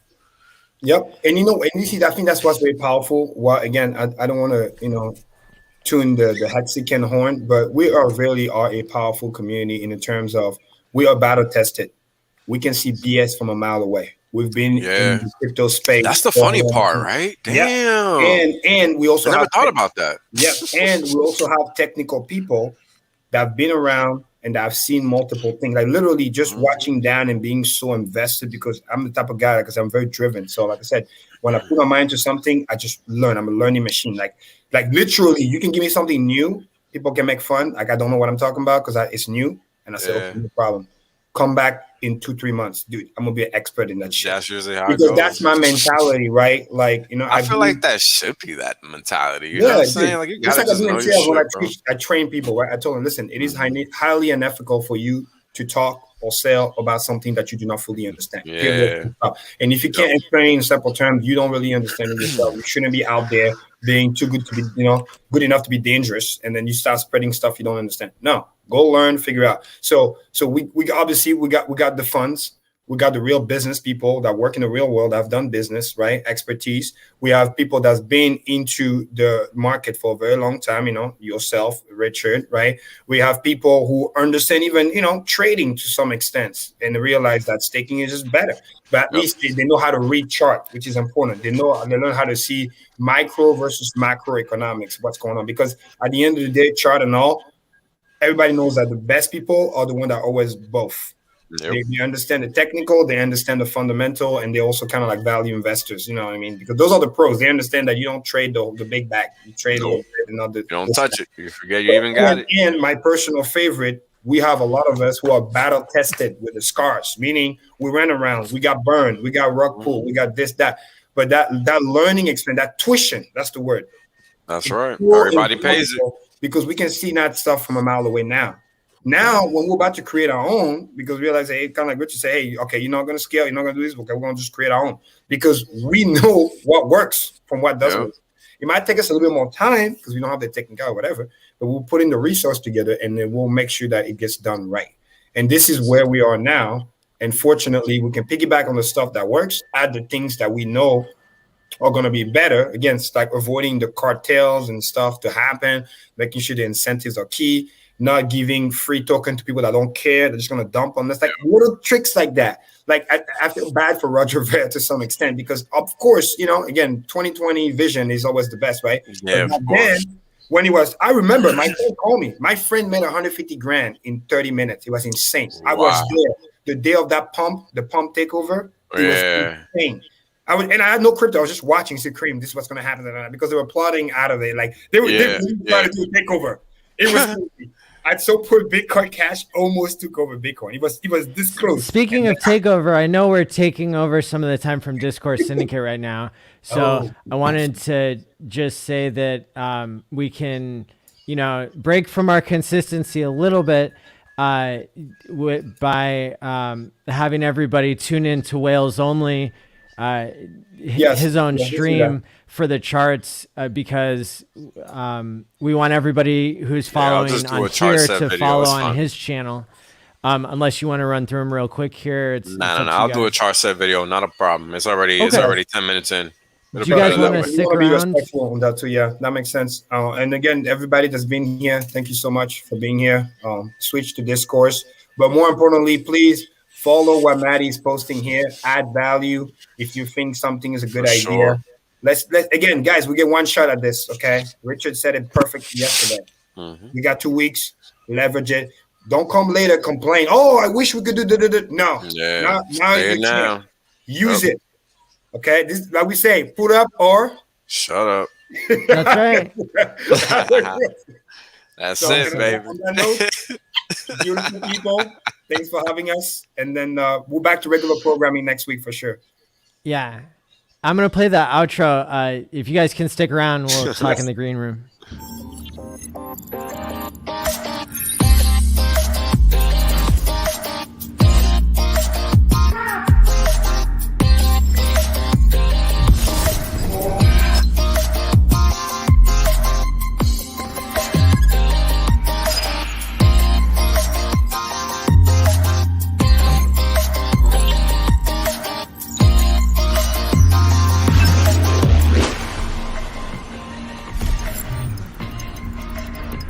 Yep. And you see, I think that's what's very powerful. Well, again, I don't want to, tune the Hexakin horn, but we really are a powerful community in terms of we are battle tested. We can see BS from a mile away. We've been in the crypto space. That's the funny part, right? Damn. Yeah. And we also never thought about that. Yeah. And we also have technical people that have been around and I've seen multiple things, like literally just watching down and being so invested, because I'm the type of guy, because I'm very driven. So like I said, when I put my mind to something, I just learn. I'm a learning machine. Like literally, you can give me something new. People can make fun. Like, I don't know what I'm talking about because it's new. And I said, okay, no problem. Come back in 2-3 months, dude. I'm gonna be an expert in that shit. That's usually how it goes. That's my mentality, right? Like, I feel like that should be that mentality. You know what I'm saying? Like, you gotta just know your shit, when I train people, right? I told them, listen, it is highly unethical for you to talk or sell about something that you do not fully understand. Yeah. And if you can't explain in simple terms, you don't really understand it yourself. You shouldn't be out there being too good to be, good enough to be dangerous, and then you start spreading stuff you don't understand. No. Go learn, figure out. So we obviously we got the funds, we got the real business people that work in the real world, that have done business, right? Expertise. We have people that's been into the market for a very long time, yourself, Richard, right? We have people who understand even, trading to some extent, and realize that staking is just better. But at least they know how to read chart, which is important. They learn how to see micro versus macro economics, what's going on. Because at the end of the day, chart and all, everybody knows that the best people are the ones that are always both. Yep. They understand the technical, they understand the fundamental, and they also kind of like value investors. You know what I mean? Because those are the pros. They understand that you don't trade the big bag. You trade another. You don't touch it. You forget you even got it. And my personal favorite, we have a lot of us who are battle tested with the scars, meaning we ran around, we got burned, we got rug pull, we got this, that. But that learning experience, that tuition, that's the word. That's right. Everybody pays it. Because we can see that stuff from a mile away now. Now, when we're about to create our own, because we realize, hey, kind of like Richard say, hey, okay, you're not going to scale, you're not going to do this, okay, we're going to just create our own. Because we know what works from what doesn't work. It might take us a little bit more time because we don't have the technical or whatever, but we'll put in the resource together and then we'll make sure that it gets done right. And this is where we are now. And fortunately, we can piggyback on the stuff that works, add the things that we know are going to be better. Again, it's like avoiding the cartels and stuff to happen, making sure the incentives are key, not giving free token to people that don't care. They're just going to dump on this. Like little tricks like that. Like I feel bad for Roger Ver to some extent because, of course, again, 2020 vision is always the best, right? Yeah, but then when it was, I remember my friend called me. My friend made 150 grand in 30 minutes. It was insane. I was there the day of that pump, the pump takeover. It was insane. And I had no crypto. I was just watching. Said, Karim, this is what's going to happen, because they were plotting out of it. Like they were trying to do a takeover. It was crazy. I'd so put Bitcoin Cash almost took over Bitcoin. It was this close. Speaking of takeover, I know we're taking over some of the time from Discord Syndicate right now. So I wanted to just say that we can, break from our consistency a little bit by having everybody tune in to WhalesOnly, his own stream for the charts, because we want everybody who's following on here to follow on his channel. Unless you want to run through them real quick here. No. I'll do a chart set video. Not a problem. It's already 10 minutes in. Do you guys want to stick around? Be respectful on that too. Yeah, that makes sense. And again, everybody that's been here, thank you so much for being here. Switch to discourse, but more importantly, please follow what Maddie's posting here. Add value if you think something is a good idea. Sure. Let's again, guys. We get one shot at this. Okay, Richard said it perfectly yesterday. We got 2 weeks. Leverage it. Don't come later complain. Oh, I wish we could do. No. Yeah. Now. Use it. Okay, this like we say, put up or shut up. That's right. That's it, baby. On that note, beautiful people, thanks for having us, and then we're back to regular programming next week for sure. Yeah, I'm gonna play the outro. If you guys can stick around, we'll talk in the green room.